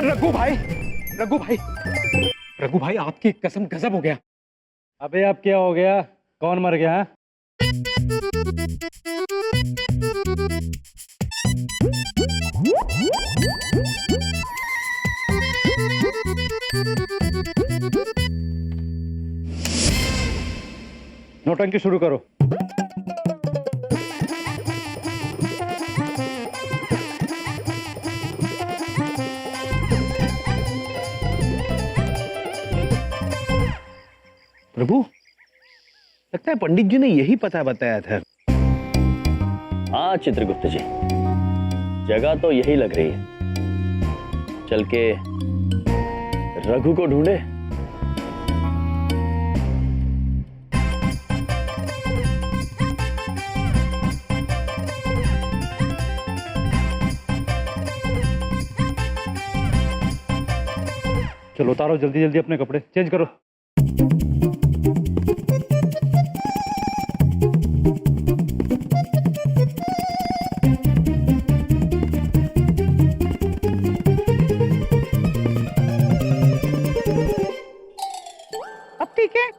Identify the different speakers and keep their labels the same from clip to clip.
Speaker 1: रघु भाई, रघु भाई, रघु भाई, आपकी कसम गजब हो गया।
Speaker 2: अबे अब क्या हो गया? कौन मर गया है? नौटंकी शुरू करो।
Speaker 3: प्रभु, लगता है पंडित जी ने यही पता बताया था।
Speaker 4: हाँ चित्रगुप्त जी, जगह तो यही लग रही है। चल के रघु को ढूंढे।
Speaker 2: चलो उतारो जल्दी जल्दी अपने कपड़े, चेंज करो।
Speaker 3: अब ठीक है।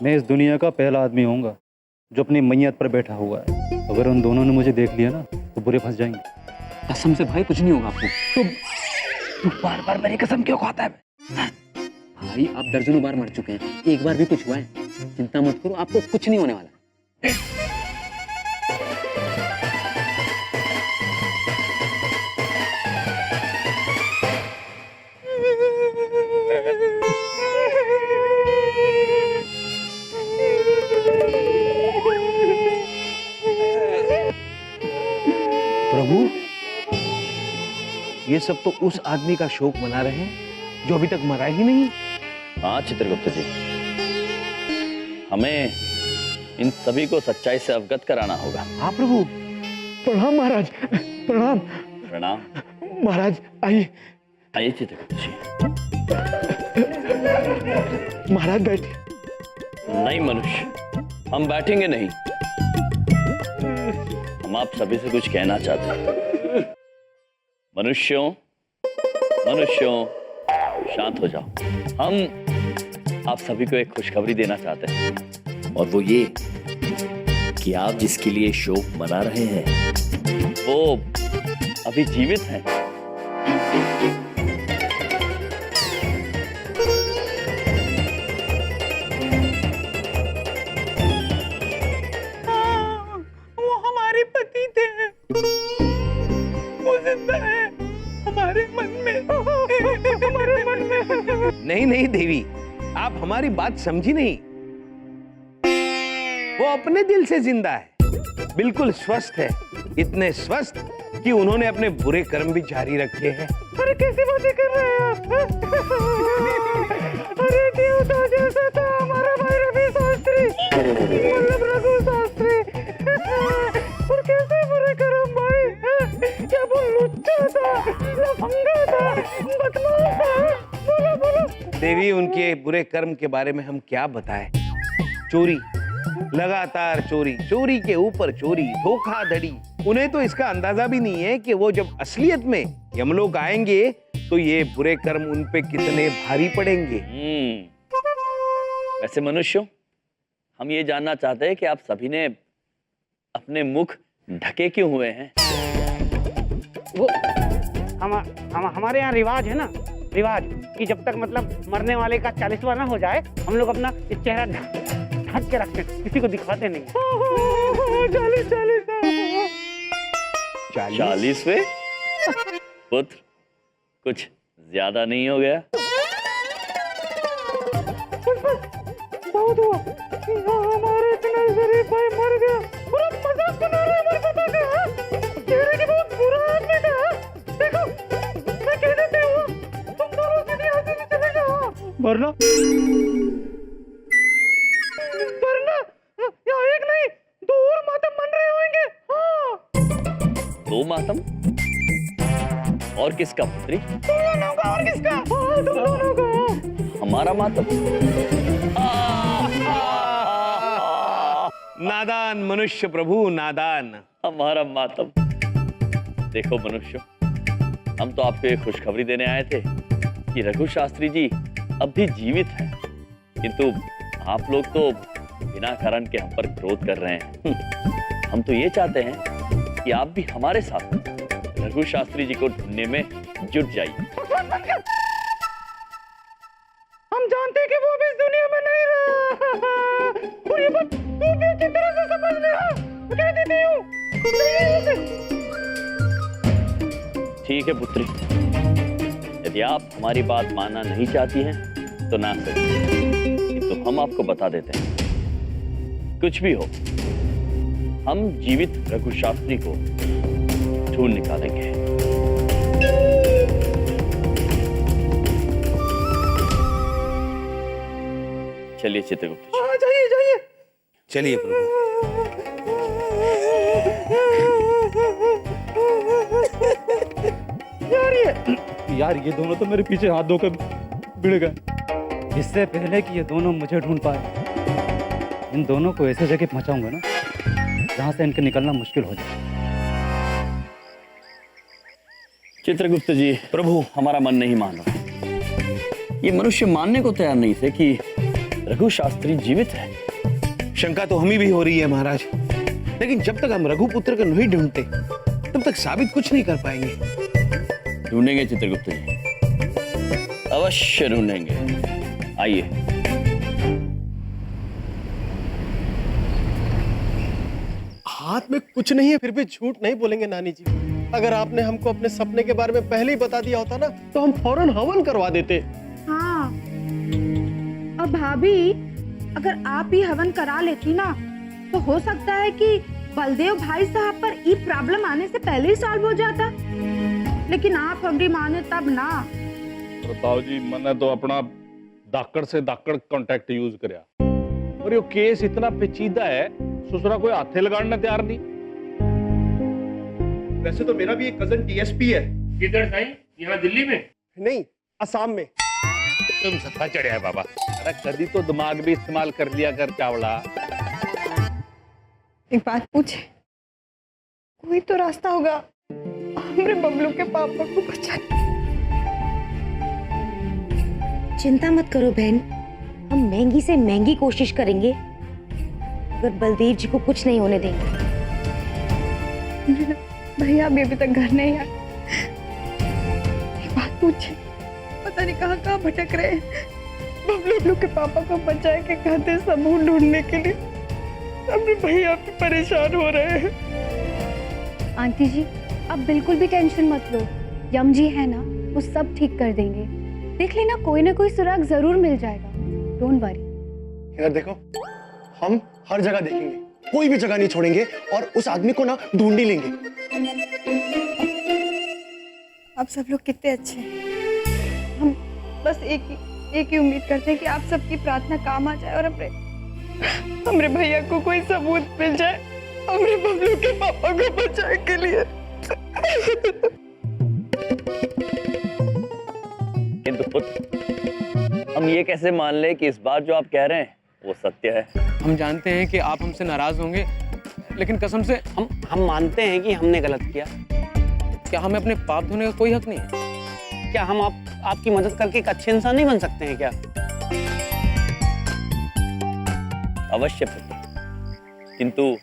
Speaker 2: मैं इस दुनिया का पहला आदमी होऊंगा जो अपनी मैयत पर बैठा हुआ है। अगर उन दोनों ने मुझे देख लिया ना तो बुरे फंस जाएंगे।
Speaker 1: कसम से भाई कुछ नहीं होगा आपको।
Speaker 3: तू बार बार मेरी कसम क्यों खाता है?
Speaker 1: भाई आप दर्जनों बार मर चुके हैं, एक बार भी कुछ हुआ है? चिंता मत करो, आपको कुछ नहीं होने वाला।
Speaker 3: प्रभु, ये सब तो उस आदमी का शोक मना रहे हैं जो अभी तक मरा ही नहीं।
Speaker 4: हाँ चित्रगुप्त जी, हमें इन सभी को सच्चाई से अवगत कराना होगा।
Speaker 3: हाँ प्रभु। प्रणाम महाराज, प्रणाम।
Speaker 4: प्रणाम
Speaker 3: महाराज, आइए
Speaker 4: आइए चित्रगुप्त जी।
Speaker 3: महाराज बैठिए।
Speaker 4: नहीं मनुष्य, हम बैठेंगे नहीं। हम आप सभी से कुछ कहना चाहते हैं। मनुष्यों, मनुष्यों, शांत हो जाओ। हम आप सभी को एक खुशखबरी देना चाहते हैं,
Speaker 5: और वो ये कि आप जिसके लिए शोक मना रहे हैं
Speaker 4: वो अभी जीवित हैं।
Speaker 3: वो हमारे पति थे, वो जिंदा है हमारे मन में, हमारे मन में। नहीं नहीं देवी, आप हमारी बात समझी नहीं। वो अपने दिल से जिंदा है, बिल्कुल स्वस्थ है, इतने स्वस्थ कि उन्होंने अपने बुरे कर्म भी जारी रखे हैं। अरे कैसी बातें कर रहे हैं आप? अरे देवता जैसा था हमारा भाई रवि शास्त्री, मतलब रघु शास्त्री। और कैसे बुरे कर्म भाई? क्या वो लुच्चा था, लफंगा था, बदमाश था? बोलो बोलो। देवी, उनके बुरे कर्म के बारे में हम क्या बताएं? चोरी, लगातार चोरी, चोरी के ऊपर चोरी, धोखाधड़ी। उन्हें तो इसका अंदाजा भी नहीं है कि वो जब असलियत में यमलोक आएंगे तो ये बुरे कर्म उन पे कितने भारी पड़ेंगे।
Speaker 4: वैसे मनुष्यों, हम ये जानना चाहते हैं कि आप सभी ने अपने मुख ढके क्यों हुए हैं?
Speaker 6: वो हमारे यहाँ रिवाज है ना, रिवाज कि जब तक मतलब मरने वाले का 40वां ना हो जाए, हम लोग अपना चेहरा ढक के रखते हैं, किसी को दिखाते नहीं।
Speaker 4: 40वें पुत्र, कुछ ज्यादा नहीं हो गया?
Speaker 6: बहुत हुआ, हमारे इतने शरीफ भाई मर गया। पूरा मजाक बना रहे हैं हमारे पता का। चेहरे की बहुत बुरा आदमी था। देखो, मैं कह देते हूँ, तुम दोनों सीधे यहाँ से चले जाओ। वरना यहाँ एक नहीं 2 और मातम बन रहे होंगे। हाँ
Speaker 4: दो मातम? और किसका पुत्री?
Speaker 3: तुम दोनों का और किसका? हाँ, तुम दोनों का।
Speaker 4: हमारा मातम?
Speaker 7: नादान मनुष्य प्रभु, नादान।
Speaker 4: हमारा मातम। देखो मनुष्य, हम तो आपको एक खुशखबरी देने आए थे कि रघु शास्त्री जी अब भी जीवित हैं, किंतु आप लोग तो बिना कारण के हम पर क्रोध कर रहे हैं। हम तो ये चाहते हैं कि आप भी हमारे साथ रघु शास्त्री जी को ढूंढने में जुट जाइए।
Speaker 3: हम जानते हैं कि वो भी इस दुनिया में नहीं रहा, और ये बात तू भी अच्छी तरह से समझ ले। कह देती हूँ,
Speaker 4: ठीक है पुत्री, यदि आप हमारी बात मानना नहीं चाहती हैं तो ना सही, तो हम आपको बता देते हैं, कुछ भी हो हम जीवित रघु शास्त्री को ढूंढ निकालेंगे। चलिए चित्रगुप्त जी।
Speaker 3: हाँ, जाइए जाइए।
Speaker 7: चलिए प्रभु।
Speaker 2: यार ये दोनों तो मेरे पीछे हाथ धोकर भिड़ गए। इससे पहले कि ये दोनों मुझे ढूंढ पाए, इन दोनों को ऐसे जगह पहुंचाऊंगा ना जहां से इनके निकलना मुश्किल हो जाए।
Speaker 4: चित्रगुप्त जी, प्रभु हमारा मन नहीं मान रहा। ये मनुष्य मानने को तैयार नहीं थे कि रघु शास्त्री जीवित है।
Speaker 7: शंका तो हमें भी हो रही है महाराज, लेकिन जब तक हम रघुपुत्र को नहीं ढूंढते तब तक साबित कुछ नहीं कर पाएंगे।
Speaker 4: ढूंढेंगे चित्रगुप्त जी, अवश्य ढूंढेंगे। आइए।
Speaker 8: हाथ में कुछ नहीं है फिर भी झूठ नहीं बोलेंगे नानी जी। अगर आपने हमको अपने सपने के बारे में पहले ही बता दिया होता ना तो हम फौरन हवन करवा देते।
Speaker 6: हाँ, और भाभी अगर आप ही हवन करा लेती ना तो हो सकता है कि बलदेव भाई साहब पर ये प्रॉब्लम आने से पहले ही सॉल्व हो जाता, लेकिन आप हमरी माने तब ना।
Speaker 9: प्रताप जी, मैंने तो अपना दाकड़ से दाकड़ कांटेक्ट यूज करया, और ये केस इतना पेचीदा है, ससुरा कोई हाथे लगाने तैयार नहीं।
Speaker 8: वैसे तो मेरा भी एक कजन डीएसपी है।
Speaker 9: किधर साईं? यहाँ दिल्ली में?
Speaker 8: नहीं, असम में।
Speaker 9: तुम सत्ता चढ़िया है बाबा। अरे कभी तो दिमाग भी इस्तेमाल कर लिया कर चावड़ा।
Speaker 10: एक बात पूछे, कोई तो रास्ता होगा हमरे बबलू के पापा को बचाने।
Speaker 11: चिंता मत करो बहन, हम महंगी से महंगी कोशिश करेंगे, अगर बलदेव जी को कुछ नहीं होने देंगे।
Speaker 10: भैया अभी तक घर नहीं आए। एक बात पूछे, पता नहीं कहाँ कहाँ भटक रहे हैं। बबलू के पापा को बचाए के कहते सबूत ढूंढने के लिए अपने भैया भी परेशान हो रहे हैं।
Speaker 12: आंटी जी, अब बिल्कुल भी टेंशन मत लो, यम जी है ना, वो सब ठीक कर देंगे। देख लेना, कोई ना कोई सुराग जरूर मिल जाएगा, डोंट वरी।
Speaker 8: इधर देखो, हम हर जगह देखेंगे, कोई भी जगह नहीं छोड़ेंगे और उस आदमी को ना ढूंढ ही लेंगे।
Speaker 10: आप सब लोग कितने अच्छे हैं। हम बस एक ही उम्मीद करते हैं कि आप सबकी प्रार्थना काम आ जाए और हमरे भैया को कोई सबूत मिल जाए हमरे बबलू के पापा को बचाने के लिए।
Speaker 4: किंतु पुत्र, हम ये कैसे मान ले कि इस बार जो आप कह रहे हैं वो सत्य है?
Speaker 1: हम जानते हैं कि आप हमसे नाराज होंगे, लेकिन कसम से
Speaker 7: हम मानते हैं कि हमने गलत किया।
Speaker 1: क्या हमें अपने पाप धोने का कोई हक नहीं है?
Speaker 7: क्या हम आपकी मदद करके एक अच्छे इंसान नहीं बन सकते हैं क्या?
Speaker 4: अवश्य पुत्र, किंतु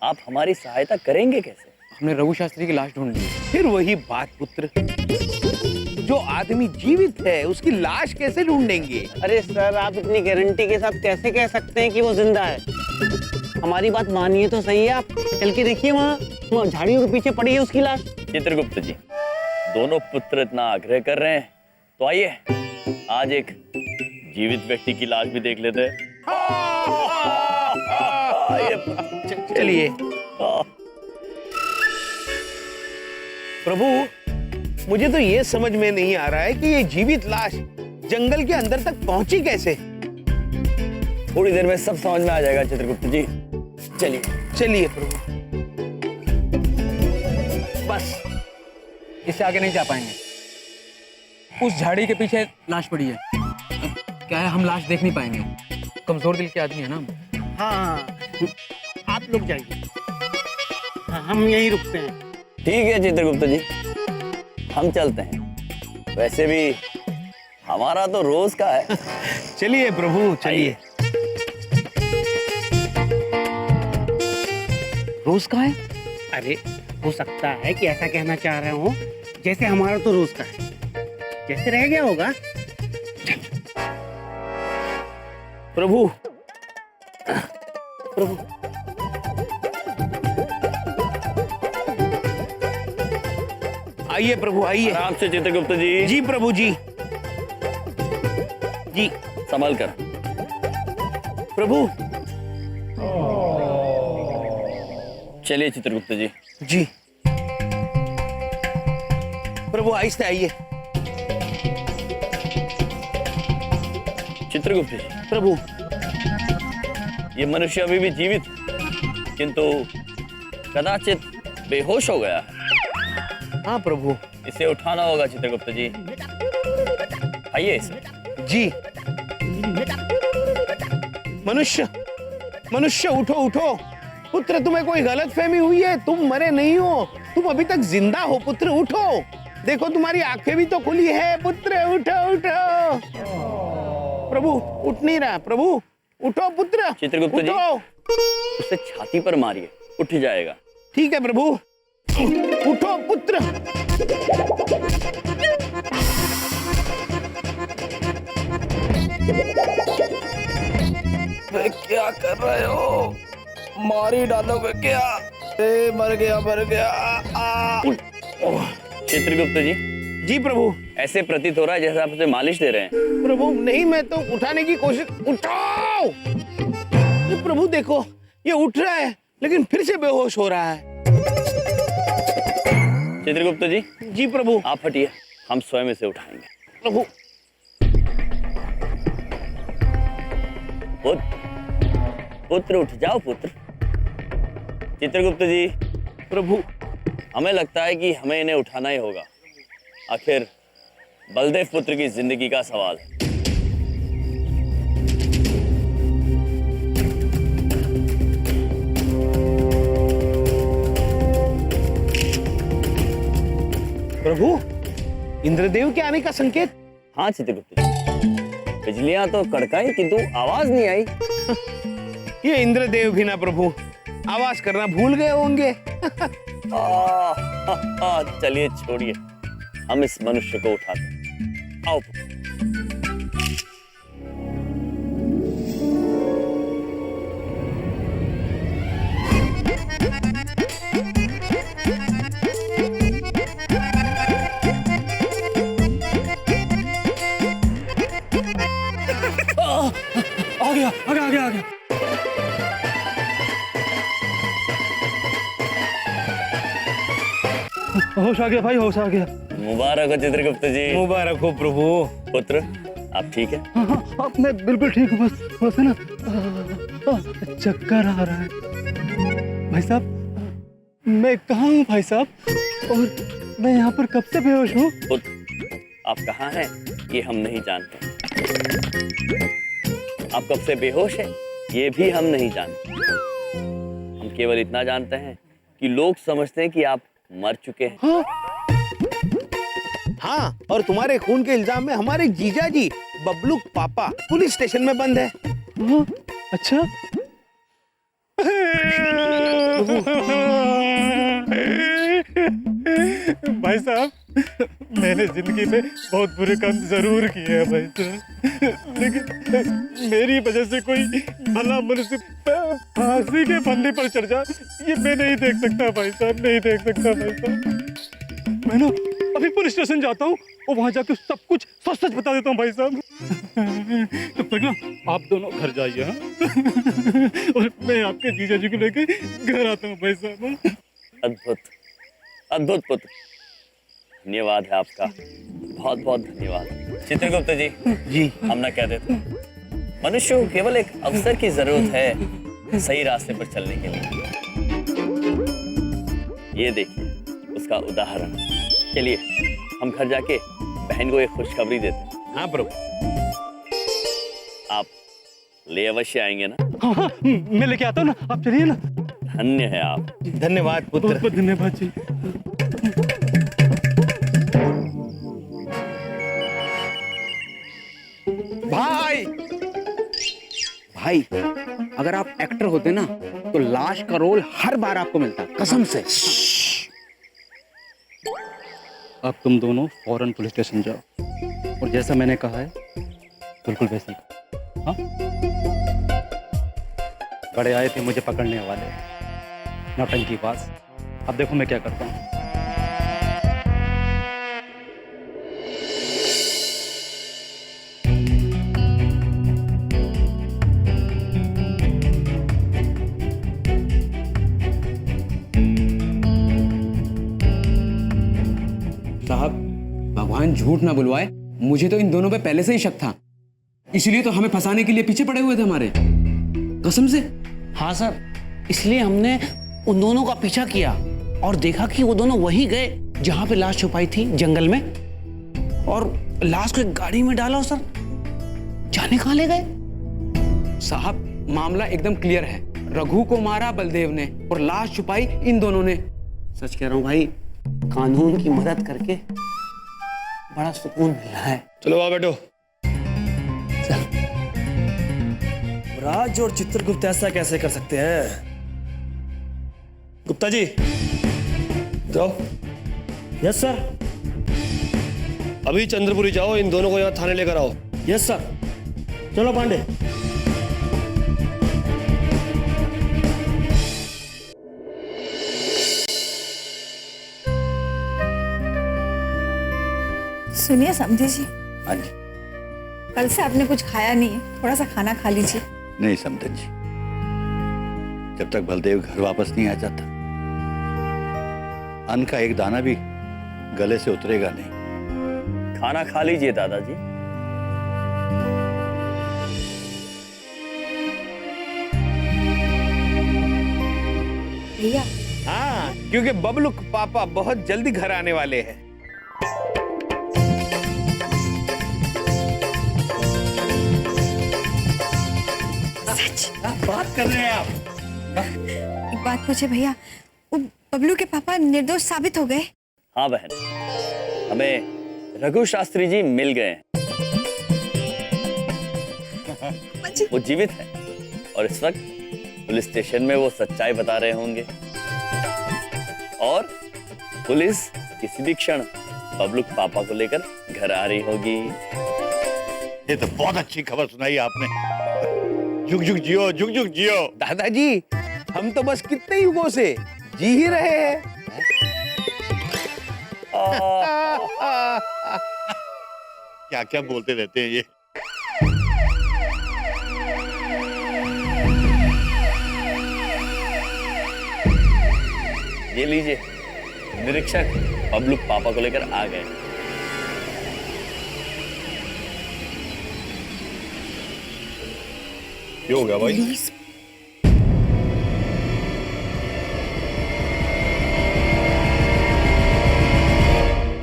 Speaker 4: आप हमारी सहायता करेंगे कैसे?
Speaker 1: हमने रघु शास्त्री की लाश ढूंढ ली।
Speaker 7: फिर वही बात पुत्र, जो आदमी जीवित है उसकी लाश कैसे ढूंढेंगे? अरे सर, आप इतनी गारंटी के साथ कैसे कह सकते हैं कि वो जिंदा है? हमारी बात मानिए तो सही है। आप चल के देखिए, वहाँ झाड़ियों के पीछे पड़ी है उसकी लाश।
Speaker 4: चित्रगुप्त जी, दोनों पुत्र इतना आग्रह कर रहे हैं तो आइए आज एक जीवित व्यक्ति की लाश भी देख लेते हैं।
Speaker 7: चलिए। प्रभु, मुझे तो ये समझ में नहीं आ रहा है कि ये जीवित लाश जंगल के अंदर तक पहुंची कैसे?
Speaker 4: थोड़ी देर में सब समझ में आ जाएगा चित्रगुप्त जी। चलिए
Speaker 7: चलिए प्रभु। बस।
Speaker 1: इससे आगे नहीं जा पाएंगे। उस झाड़ी के पीछे लाश पड़ी है। अब क्या है, हम लाश देख नहीं पाएंगे, कमजोर दिल के आदमी है ना हम।
Speaker 3: हाँ, आप लोग जाइए, हम यहीं रुकते हैं।
Speaker 4: ठीक है चित्रगुप्त जी, हम चलते हैं। वैसे भी हमारा तो रोज का है।
Speaker 7: चलिए प्रभु, चलिए।
Speaker 1: रोज का है?
Speaker 3: अरे हो सकता है कि ऐसा कहना चाह रहे हो जैसे हमारा तो रोज का है, जैसे रह गया होगा।
Speaker 7: प्रभु, प्रभु, आइए प्रभु, आइए।
Speaker 4: आराम से चित्रगुप्त जी।
Speaker 7: जी प्रभु जी, जी।
Speaker 4: संभल कर।
Speaker 7: प्रभु।
Speaker 4: चलिए चित्रगुप्त जी।
Speaker 7: जी प्रभु, आहिस्ते आइए।
Speaker 4: चित्रगुप्त जी,
Speaker 7: प्रभु,
Speaker 4: ये मनुष्य अभी भी जीवित, किंतु कदाचित बेहोश हो गया है।
Speaker 7: हाँ प्रभु।
Speaker 4: इसे उठाना होगा चित्रगुप्त जी। आइए इसे।
Speaker 7: जी। मनुष्य, मनुष्य उठो, उठो। पुत्र, तुम्हें कोई गलतफहमी हुई है, तुम मरे नहीं हो, तुम अभी तक जिंदा हो। पुत्र उठो, देखो तुम्हारी आंखें भी तो खुली है। पुत्र उठो, उठो। प्रभु उठ नहीं रहा। प्रभु उठो पुत्र।
Speaker 4: चित्रगुप्त जी, उसे छाती पर मारिए, उठ जाएगा।
Speaker 7: ठीक है प्रभु, उठो पुत्र।
Speaker 5: क्या कर रहे हो? मारी डालोगे क्या? मर गया, मर गया।
Speaker 4: चित्रगुप्त जी।
Speaker 7: जी प्रभु।
Speaker 4: ऐसे प्रतीत हो रहा है जैसे आप उसे मालिश दे रहे हैं।
Speaker 7: प्रभु नहीं, मैं तो उठाने की कोशिश। उठाओ। प्रभु देखो, ये उठ रहा है लेकिन फिर से बेहोश हो रहा है।
Speaker 4: चित्रगुप्त जी।
Speaker 7: जी प्रभु।
Speaker 4: आप हटिए, हम स्वयं इसे उठाएंगे।
Speaker 7: प्रभु।
Speaker 4: पुत्र उठ जाओ पुत्र। चित्रगुप्त जी।
Speaker 7: प्रभु।
Speaker 4: हमें लगता है कि हमें इन्हें उठाना ही होगा, आखिर बलदेव पुत्र की जिंदगी का सवाल है।
Speaker 7: प्रभु, इंद्रदेव के आने का संकेत।
Speaker 4: हाँ चित्रगुप्त जी, बिजलियां तो कड़काई किंतु आवाज नहीं आई।
Speaker 7: ये इंद्रदेव भी ना प्रभु आवाज करना भूल गए होंगे।
Speaker 4: चलिए छोड़िए, हम इस मनुष्य को उठाते हैं। आओ।
Speaker 2: आ गया, आ गया, आ गया, आ गया। होश आ गया भाई, होश आ गया।
Speaker 4: मुबारक हो चित्रगुप्त जी।
Speaker 7: मुबारक हो प्रभु।
Speaker 4: पुत्र, आप ठीक है?
Speaker 2: हाँ हाँ, मैं बिल्कुल ठीक हूँ, बस है ना चक्कर आ रहा है। भाई साहब, मैं कहाँ हूँ भाई साहब, और मैं यहाँ पर कब से बेहोश हूँ?
Speaker 4: पुत्र, आप कहाँ हैं ये हम नहीं जानते। आप कब से बेहोश हैं ये भी हम नहीं जानते। हम केवल इतना जानते हैं कि लोग समझते हैं कि आप मर चुके हैं।
Speaker 7: हाँ? हाँ, और तुम्हारे खून के इल्जाम में हमारे जीजा जी बबलू पापा पुलिस स्टेशन में बंद है।
Speaker 2: हाँ? अच्छा। भाई साहब, मैंने जिंदगी में बहुत बुरे काम जरूर किए हैं भाई साहब, लेकिन मेरी वजह से कोई भला मनुष्य फांसी के फंदे पर चढ़ जाए, ये मैं नहीं देख सकता भाई साहब, नहीं देख सकता भाई साहब। मैं ना अभी पुलिस स्टेशन जाता हूँ और वहां जाके सब कुछ सच सच बता देता हूँ भाई साहब। तब तक ना आप दोनों घर जाइए। हाँ? और मैं आपके जीजा जी को लेके घर आता हूँ भाई साहब।
Speaker 4: अद्भुत, अद्भुत पुत्र, धन्यवाद है आपका, बहुत बहुत धन्यवाद। चित्रगुप्त जी।
Speaker 7: जी।
Speaker 4: हम ना कह देते, मनुष्य को केवल एक अवसर की जरूरत है सही रास्ते पर चलने के लिए। ये देखिए, उसका उदाहरण। चलिए हम घर जाके बहन को एक खुशखबरी देते हैं।
Speaker 9: हाँ प्रभु।
Speaker 4: आप ले अवश्य आएंगे ना?
Speaker 2: हाँ हाँ, मैं लेके आता हूँ ना, आप चलिए ना।
Speaker 4: धन्य है आप।
Speaker 8: धन्यवाद पुत्र।
Speaker 2: बहुत बहुत धन्यवाद जी।
Speaker 1: भाई भाई, अगर आप एक्टर होते ना तो लाश का रोल हर बार आपको मिलता, कसम से।
Speaker 2: अब तुम दोनों फौरन पुलिस स्टेशन जाओ और जैसा मैंने कहा है बिल्कुल वैसे ही। हाँ, बड़े आए थे मुझे पकड़ने वाले, नौटंकी बाज। अब देखो मैं क्या करता हूँ।
Speaker 1: साहब, भगवान झूठ ना बुलवाए, मुझे तो इन दोनों पे पहले से ही शक था, इसलिए तो हमें फंसाने के लिए पीछे पड़े हुए थे हमारे, कसम से।
Speaker 7: हाँ सर, इसलिए हमने उन दोनों का पीछा किया और देखा कि वो दोनों वहीं गए जहां पे लाश छुपाई थी, जंगल में, और लाश को एक गाड़ी में डाला। सर जाने कहां ले गए?
Speaker 1: साहब, मामला एकदम क्लियर है। रघु को मारा बलदेव ने और लाश छुपाई इन दोनों ने।
Speaker 7: सच कह रहा हूँ भाई, कानून की मदद करके बड़ा सुकून मिला है।
Speaker 8: चलो वहां बैठो।
Speaker 5: राज और चित्रगुप्त ऐसा कैसे कर सकते हैं? गुप्ता जी जाओ।
Speaker 3: Yes sir.
Speaker 8: अभी चंद्रपुरी जाओ, इन दोनों को यहाँ थाने लेकर आओ।
Speaker 3: Yes sir. चलो पांडे।
Speaker 10: सुनिए समझी जी,
Speaker 13: हाँ जी।
Speaker 10: कल से आपने कुछ खाया नहीं है, थोड़ा सा खाना खा लीजिए।
Speaker 13: नहीं समधन जी, जब तक बलदेव घर वापस नहीं आ जाता अन्न का एक दाना भी गले से उतरेगा नहीं।
Speaker 4: खाना खा लीजिए दादाजी।
Speaker 10: भैया,
Speaker 7: हाँ, क्योंकि बबलू पापा बहुत जल्दी घर आने वाले हैं।
Speaker 13: बात कर रहे हैं आप?
Speaker 10: एक बात पूछे भैया, वो बबलू के पापा निर्दोष साबित हो गए?
Speaker 4: हाँ बहन, हमें रघु शास्त्री जी मिल गए हैं। वो जीवित है और इस वक्त पुलिस स्टेशन में वो सच्चाई बता रहे होंगे और पुलिस किसी भी क्षण बबलू के पापा को लेकर घर आ रही होगी।
Speaker 13: ये तो बहुत अच्छी खबर सुनाई आपने। जुग जुग जियो, जुग जुग जियो।
Speaker 7: दादाजी, हम तो बस कितने युगों से जी ही रहे हैं।
Speaker 13: क्या क्या बोलते रहते हैं ये।
Speaker 4: ये लीजिए, निरीक्षक बबलू पापा को लेकर आ गए।
Speaker 8: क्या हो गया भाई?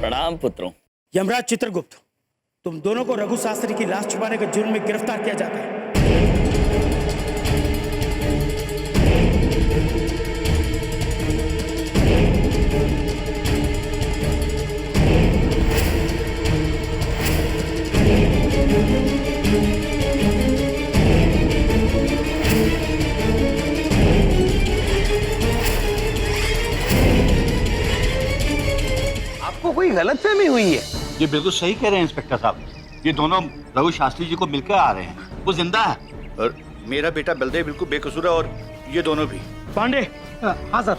Speaker 4: प्रणाम पुत्रों।
Speaker 3: यमराज चित्रगुप्त, तुम दोनों को रघु शास्त्री की लाश छुपाने के जुर्म में गिरफ्तार किया जाता है।
Speaker 7: आपको कोई गलतफहमी हुई है?
Speaker 13: ये बिल्कुल सही कह रहे हैं इंस्पेक्टर साहब, ये दोनों रघु शास्त्री जी को मिलकर आ रहे हैं। वो जिंदा है और मेरा बेटा बलदेव बिल्कुल बेकसूर है और ये दोनों भी।
Speaker 3: पांडे। हाँ सर।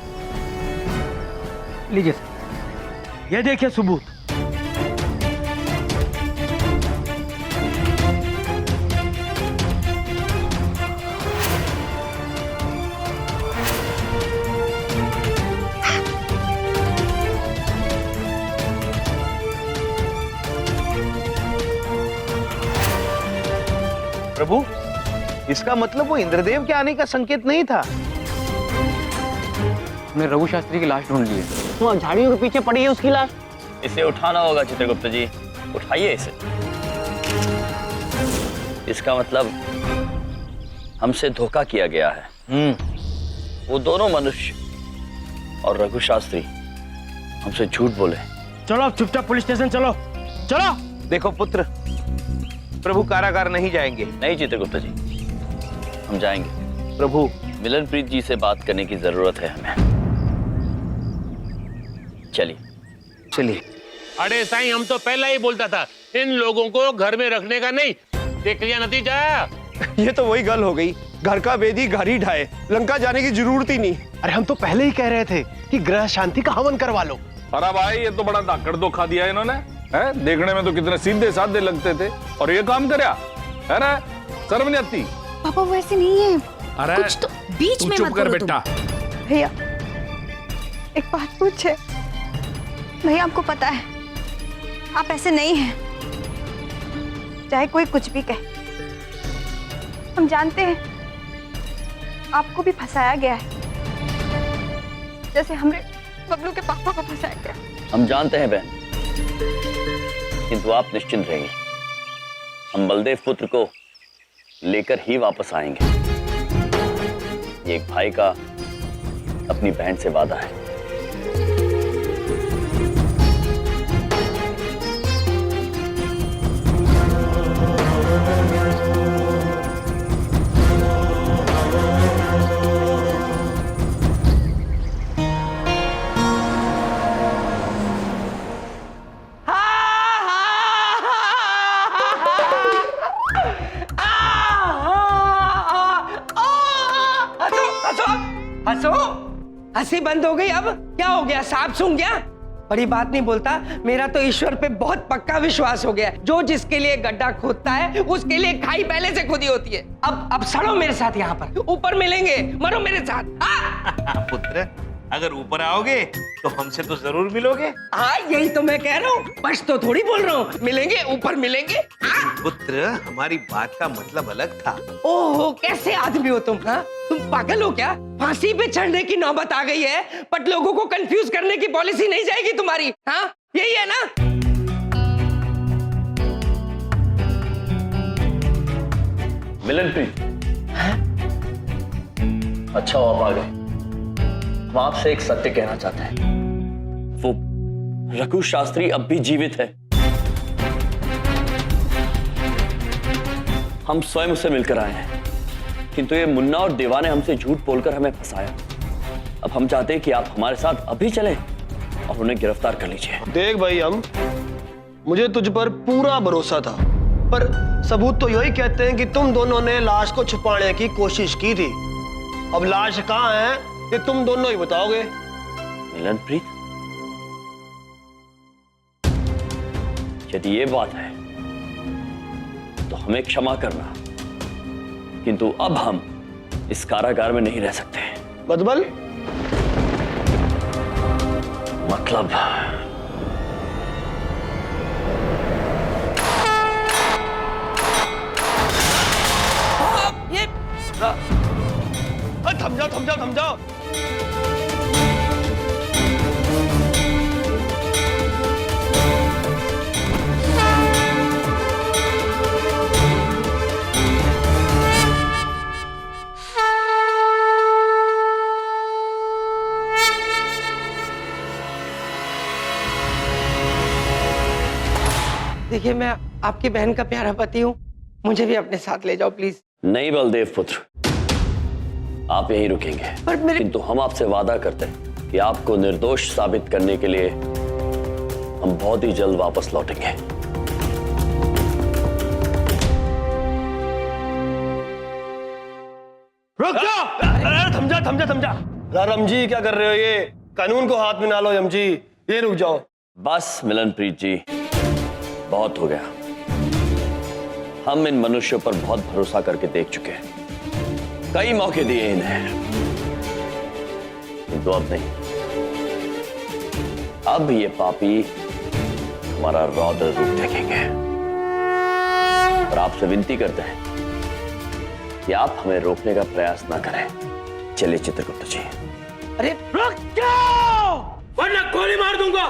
Speaker 3: लीजिए सर, ये देखिए सबूत।
Speaker 7: प्रभु, इसका मतलब वो इंद्रदेव के आने का संकेत नहीं था।
Speaker 1: हमने रघु शास्त्री की लाश ढूंढ ली है।
Speaker 7: वहाँ झाड़ियों के पीछे पड़ी है उसकी लाश।
Speaker 4: इसे उठाना होगा चित्रगुप्त जी, उठाइए इसे। इसका मतलब हमसे धोखा किया गया है। वो दोनों मनुष्य और रघु शास्त्री हमसे झूठ बोले।
Speaker 5: चलो अब चुपचाप पुलिस स्टेशन चलो, चलो।
Speaker 7: देखो पुत्र, प्रभु कारागार नहीं जाएंगे।
Speaker 4: नहीं चित्रगुप्त जी, हम जाएंगे।
Speaker 7: प्रभु,
Speaker 4: मिलनप्रीत जी से बात करने की जरूरत है हमें। चलिए
Speaker 7: चलिए।
Speaker 14: अरे साईं, हम तो पहले ही बोलता था इन लोगों को घर में रखने का नहीं। देख लिया नतीजा।
Speaker 8: ये तो वही गल हो गई, घर का बेदी घर ही ढाए, लंका जाने की जरूरत ही नहीं। अरे हम तो पहले ही कह रहे थे कि ग्रह शांति का हवन करवा लो।
Speaker 9: अरे भाई, ये तो बड़ा धाकड़ धोखा दिया इन्होंने। है, देखने में तो कितने सीधे साधे लगते थे और ये काम करया है ना। शर्म नहीं आती?
Speaker 12: पापा वो ऐसे नहीं है।
Speaker 9: अरे
Speaker 12: कुछ तो बीच में
Speaker 9: चुप कर बेटा।
Speaker 10: भैया एक बात पूछे। भैया आपको पता है आप ऐसे नहीं हैं, चाहे कोई कुछ भी कहे। हम जानते हैं आपको भी फंसाया गया है, जैसे हमने बबलू के पापा को फंसाया गया।
Speaker 4: हम जानते हैं बहन, किंतु आप निश्चिंत रहिए, हम बलदेव पुत्र को लेकर ही वापस आएंगे। ये एक भाई का अपनी बहन से वादा है।
Speaker 5: हंसो, हंसी बंद हो गई। अब क्या हो गया? सांप सूंघ गया? बड़ी बात नहीं बोलता। मेरा तो ईश्वर पे बहुत पक्का विश्वास हो गया। जो जिसके लिए गड्ढा खोदता है उसके लिए खाई पहले से खुदी होती है। अब सड़ो मेरे साथ यहाँ पर, ऊपर मिलेंगे, मरो मेरे साथ।
Speaker 7: पुत्र, अगर ऊपर आओगे तो हमसे तो जरूर मिलोगे।
Speaker 5: हाँ, यही तो मैं कह रहा हूँ, बस तो थोड़ी बोल रहा हूँ। मिलेंगे, ऊपर मिलेंगे।
Speaker 7: पुत्र, हमारी बात का मतलब अलग था।
Speaker 5: ओहो, कैसे आदमी हो तुम? हाँ, तुम पागल हो क्या? फांसी पे चढ़ने की नौबत आ गई है, बट लोगों को कंफ्यूज करने की पॉलिसी नहीं जाएगी तुम्हारी। हाँ, यही है ना?
Speaker 4: मिलनप्रीत, अच्छा आप आ गए। हम आपसे एक सत्य कहना चाहते हैं। वो रघु शास्त्री अब भी जीवित है। हम स्वयं उसे मिलकर आए हैं, किंतु ये मुन्ना और देवा ने हमसे झूठ बोलकर हमें फंसाया। अब हम चाहते हैं कि आप हमारे साथ अभी चलें और उन्हें गिरफ्तार कर लीजिए।
Speaker 8: देख भाई, मुझे तुझ पर पूरा भरोसा था, पर सबूत तो यही कहते हैं कि तुम दोनों ने लाश को छुपाने की कोशिश की थी। अब लाश कहाँ है ये तुम दोनों ही बताओगे।
Speaker 4: मिलनप्रीत, यदि ये बात है तो हमें क्षमा करना, किंतु अब हम इस कारागार में नहीं रह सकते।
Speaker 8: मतलब
Speaker 5: ये
Speaker 8: थम जाओ, थम जाओ, थम जाओ।
Speaker 5: देखिए, मैं आपकी बहन का प्यारा पति हूँ, मुझे भी अपने साथ ले जाओ प्लीज।
Speaker 4: नहीं बलदेव पुत्र, आप यहीं रुकेंगे, किंतु हम आपसे वादा करते हैं कि आपको निर्दोष साबित करने के लिए हम बहुत ही जल्द वापस लौटेंगे।
Speaker 8: रुक जाओ! थम जा, थम जा, थम जा। राम जी, क्या कर रहे हो? ये कानून को हाथ में ना लो। यम जी, ये रुक जाओ।
Speaker 4: बस मिलनप्रीत जी, बहुत हो गया। हम इन मनुष्यों पर बहुत भरोसा करके देख चुके हैं, कई मौके दिए इन्हें, किंतु अब नहीं। अब ये पापी हमारा रौद्र रूप देखेंगे। और आपसे विनती करते हैं कि आप हमें रोकने का प्रयास ना करें। चलिए चित्रगुप्त जी।
Speaker 5: अरे रुक जाओ, वरना
Speaker 8: गोली मार दूंगा।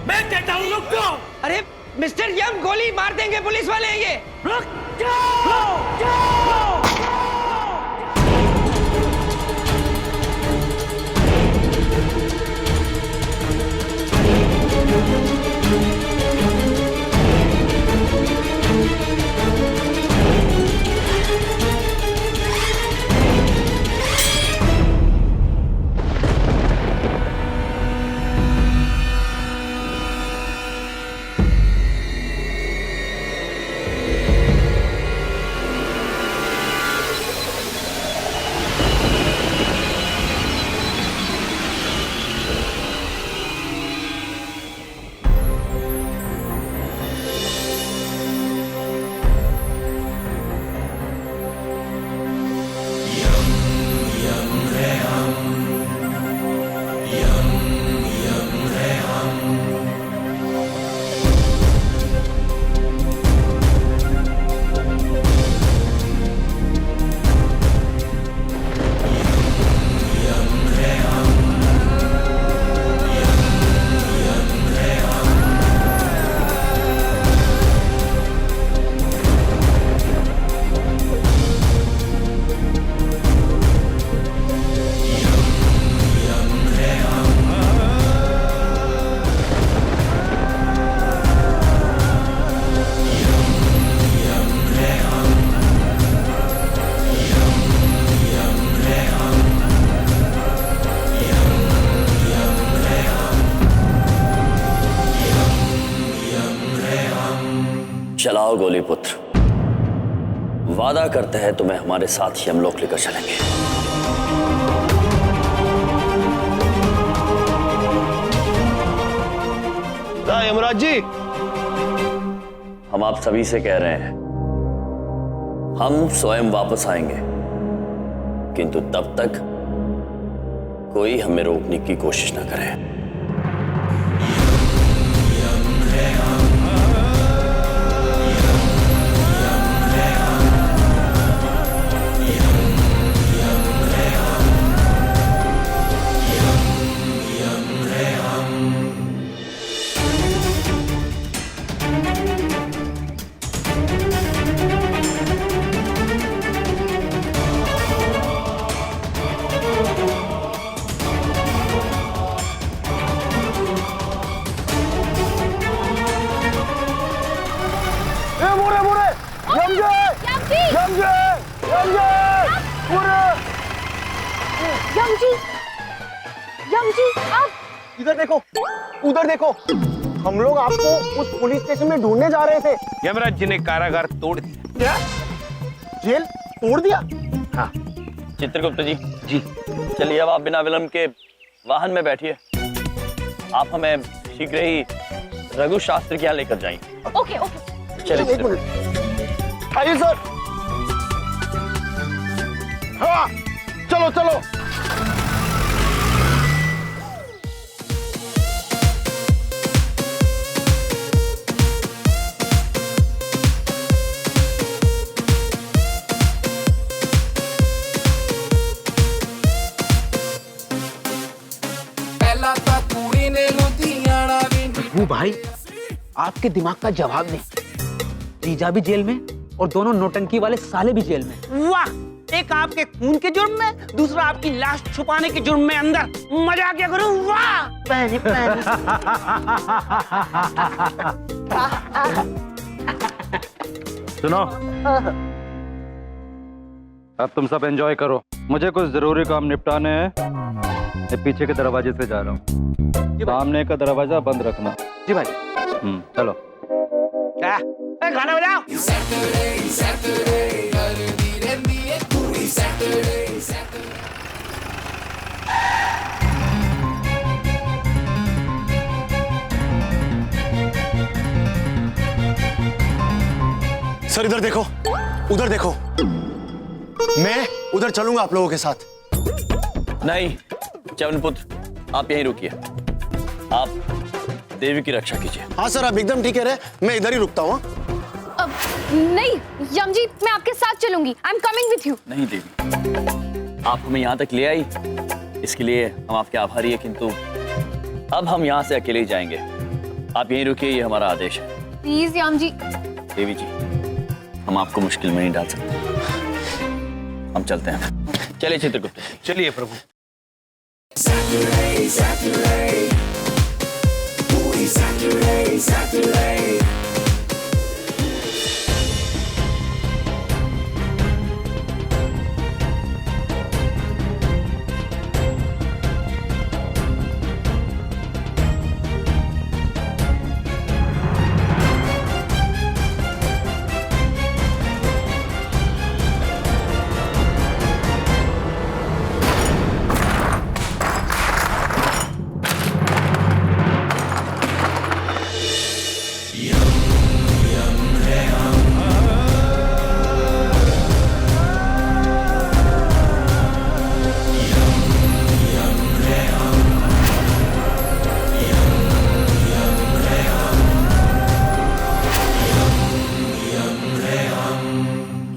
Speaker 8: मैं कहता हूं रुक जाओ।
Speaker 5: अरे मिस्टर यम, गोली मार देंगे, पुलिस वाले हैं ये।
Speaker 8: रुक जाओ।
Speaker 4: चलाओ गोली पुत्र, वादा करते हैं तुम्हें हमारे साथ ही हम लोग लेकर चलेंगे।
Speaker 8: यमराज जी,
Speaker 4: हम आप सभी से कह रहे हैं, हम स्वयं वापस आएंगे, किंतु तब तक कोई हमें रोकने की कोशिश ना करे।
Speaker 11: यम जी, आप
Speaker 8: इधर देखो, उधर देखो, हम लोग आपको उस पुलिस स्टेशन में ढूंढने जा रहे थे।
Speaker 7: यमराज जी ने कारागार तोड़ दिया।
Speaker 8: क्या? जेल तोड़ दिया?
Speaker 4: हाँ। चित्रगुप्त जी, चलिए अब आप बिना विलंब के वाहन में बैठिए। आप हमें शीघ्र ही रघु शास्त्री के यहाँ लेकर जाएंगे।
Speaker 11: Okay okay.
Speaker 4: चलिए
Speaker 8: आइए सर। हाँ, चलो चलो।
Speaker 7: भाई, आपके दिमाग का जवाब नहीं। जीजा भी जेल में और दोनों नौटंकी वाले साले भी जेल में।
Speaker 3: वाह, एक आपके खून के जुर्म में, दूसरा आपकी लाश छुपाने के जुर्म में अंदर। मजा क्या करूं? वाह पहले
Speaker 2: सुनो, अब तुम सब एंजॉय करो, मुझे कुछ जरूरी काम निपटाने हैं। मैं पीछे के दरवाजे से जा रहा हूँ, सामने का दरवाजा बंद रखना।
Speaker 7: जी भाई।
Speaker 2: चलो।
Speaker 3: क्या? गाना बजाओ।
Speaker 8: सर इधर देखो, उधर देखो, मैं उधर चलूंगा आप लोगों के साथ।
Speaker 4: नहीं च्यवनपुत्र, आप यहीं रुकिए, आप देवी की रक्षा कीजिए।
Speaker 8: हाँ सर, आप एकदम ठीक कह रहे हैं, मैं इधर ही रुकता हूँ।
Speaker 12: नहीं यम जी, मैं आपके साथ चलूंगी। I am coming with you.
Speaker 4: नहीं देवी, आप हमें यहाँ तक ले आई, इसके लिए हम आपके आभारी है, किंतु अब हम यहाँ से अकेले ही जाएंगे। आप यहीं रुकिए, ये हमारा आदेश है।
Speaker 12: प्लीज यम जी।
Speaker 4: देवी जी, हम आपको मुश्किल में नहीं डाल सकते, हम चलते हैं। चलिए चित्रगुप्त,
Speaker 13: चलिए प्रभु।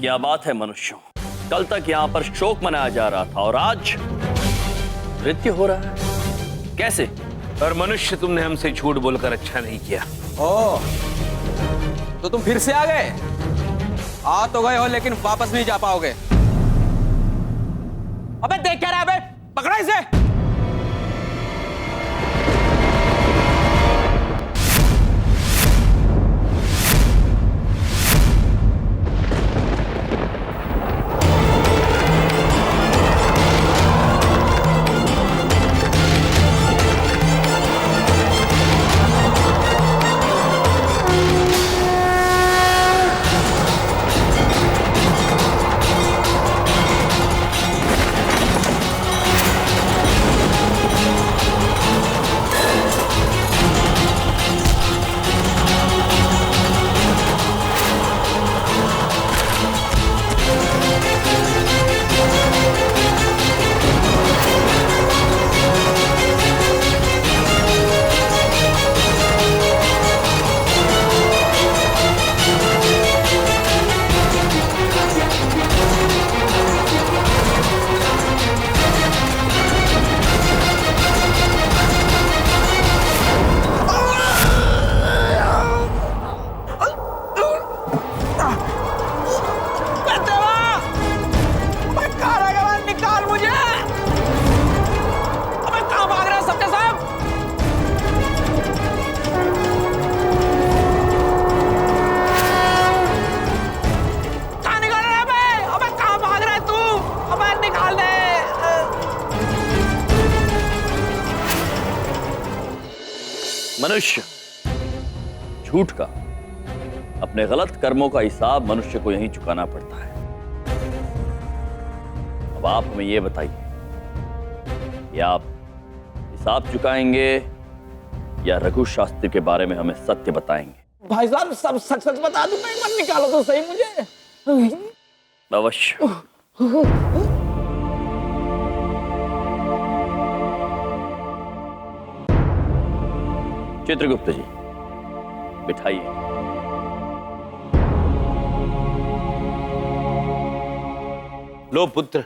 Speaker 4: क्या बात है मनुष्यों, कल तक यहाँ पर शोक मनाया जा रहा था और आज नृत्य हो रहा है, कैसे?
Speaker 7: और मनुष्य, तुमने हमसे झूठ बोलकर अच्छा नहीं किया।
Speaker 1: ओह, तो तुम फिर से आ गए? आ तो गए हो लेकिन वापस नहीं जा पाओगे। अबे देख क्या रहा है बे? पकड़ा इसे।
Speaker 4: मनुष्य झूठ का, अपने गलत कर्मों का हिसाब मनुष्य को यहीं चुकाना पड़ता है। अब आप हमें ये बताइए, या आप हिसाब चुकाएंगे या रघु शास्त्री के बारे में हमें सत्य बताएंगे?
Speaker 7: भाई साहब, सब सच सच बता दूं, एक बार निकालो तो सही मुझे।
Speaker 4: अवश्य। चित्रगुप्त जी, बिठाइए।
Speaker 7: लो पुत्र,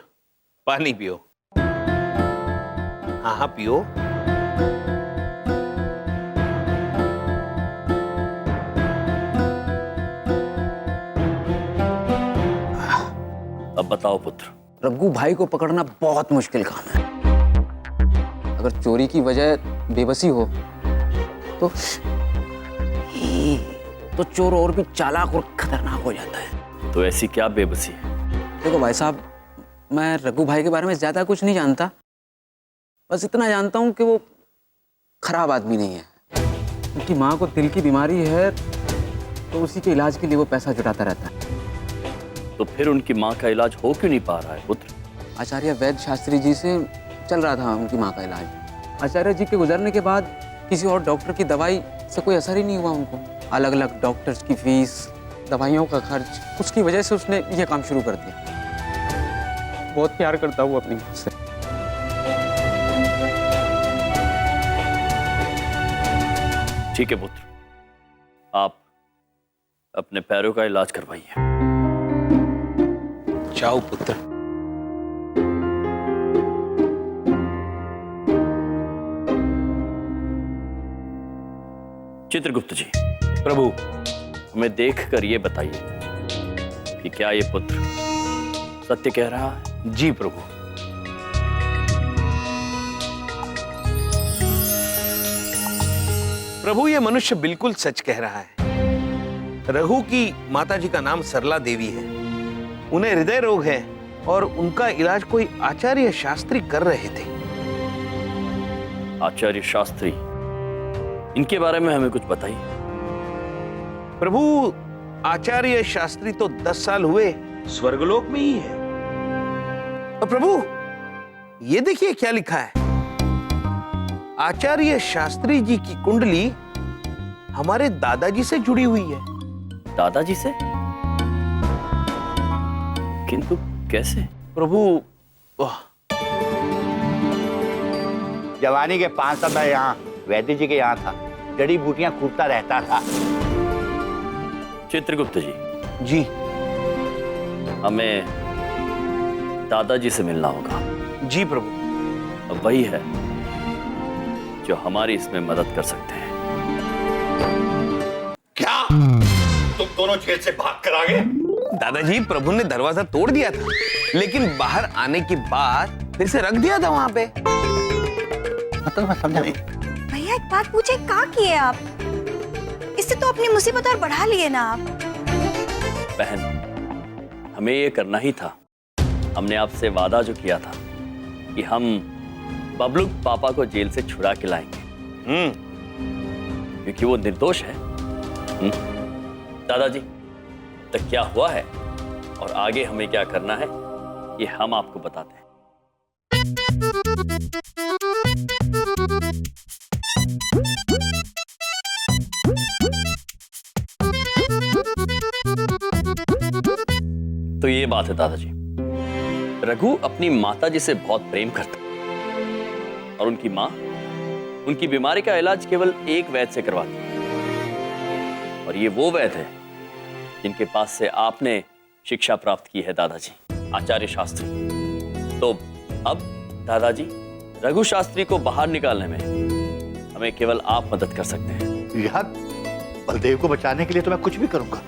Speaker 7: पानी पियो। हाँ हाँ पियो।
Speaker 4: अब बताओ पुत्र।
Speaker 1: रघु भाई को पकड़ना बहुत मुश्किल काम है। अगर चोरी की वजह बेबसी हो तो चोर और भी चालाक और खतरनाक हो जाता है।
Speaker 4: तो ऐसी क्या बेबसी है?
Speaker 1: देखो भाई साहब, मैं रघु भाई के बारे में ज्यादा कुछ नहीं जानता, बस इतना जानता हूँ कि वो खराब आदमी नहीं है। उनकी माँ को दिल की बीमारी है, तो उसी के इलाज के लिए वो पैसा जुटाता रहता है।
Speaker 4: तो फिर उनकी माँ का इलाज हो क्यों नहीं पा रहा है पुत्र?
Speaker 1: आचार्य वैद्य शास्त्री जी से चल रहा था उनकी माँ का इलाज। आचार्य जी के गुजरने के बाद किसी और डॉक्टर की दवाई से कोई असर ही नहीं हुआ उनको। अलग अलग डॉक्टर्स की फीस, दवाइयों का खर्च, उसकी वजह से उसने ये काम शुरू कर दिया। बहुत प्यार करता हूँ अपनी माँ से।
Speaker 4: ठीक है पुत्र, आप अपने पैरों का इलाज करवाइए।
Speaker 7: जाओ पुत्र।
Speaker 4: चित्रगुप्त जी,
Speaker 7: प्रभु,
Speaker 4: हमें देखकर ये बताइए कि क्या ये पुत्र सत्य कह रहा है?
Speaker 7: जी प्रभु। प्रभु, ये मनुष्य बिल्कुल सच कह रहा है। रघु की माताजी का नाम सरला देवी है। उन्हें हृदय रोग है और उनका इलाज कोई आचार्य शास्त्री कर रहे थे।
Speaker 4: आचार्य शास्त्री, इनके बारे में हमें कुछ बताइए।
Speaker 7: प्रभु, आचार्य शास्त्री तो 10 साल हुए स्वर्गलोक में ही है। और प्रभु, ये देखिए क्या लिखा है। आचार्य शास्त्री जी की कुंडली हमारे दादाजी से जुड़ी हुई है।
Speaker 4: दादाजी से? किंतु कैसे?
Speaker 7: प्रभु,
Speaker 13: जवानी के 5 साल मैं यहाँ वैद्य जी के यहाँ था, जड़ी बूटियां कूटता रहता था।
Speaker 4: चित्रगुप्त जी,
Speaker 7: जी,
Speaker 4: हमें दादाजी से मिलना होगा।
Speaker 7: जी प्रभु।
Speaker 4: अब वही है जो हमारी इसमें मदद कर सकते हैं।
Speaker 13: क्या तुम दोनों जेल से भाग कर आ गए?
Speaker 7: दादाजी, प्रभु ने दरवाजा तोड़ दिया था, लेकिन बाहर आने के बाद फिर से रख दिया था वहां पे।
Speaker 13: मतलब मैं समझा नहीं।
Speaker 15: भैया एक बात पूछे, क्या किए आप? इससे तो अपनी मुसीबत और बढ़ा लिए ना आप।
Speaker 4: बहन, हमें ये करना ही था। हमने आपसे वादा जो किया था कि हम बबलू पापा को जेल से छुड़ा के लाएंगे, क्योंकि वो निर्दोष है। दादाजी, तक क्या हुआ है और आगे हमें क्या करना है, ये हम आपको बताते हैं। तो ये बात है दादाजी, रघु अपनी माताजी से बहुत प्रेम करता और उनकी माँ उनकी बीमारी का इलाज केवल एक वैद्य से करवाती, और ये वो वैद्य है जिनके पास से आपने शिक्षा प्राप्त की है दादाजी, आचार्य शास्त्री। तो अब दादाजी, रघु शास्त्री को बाहर निकालने में हमें केवल आप मदद कर सकते हैं।
Speaker 13: यार, बलदेव को बचाने के लिए तो मैं कुछ भी करूंगा।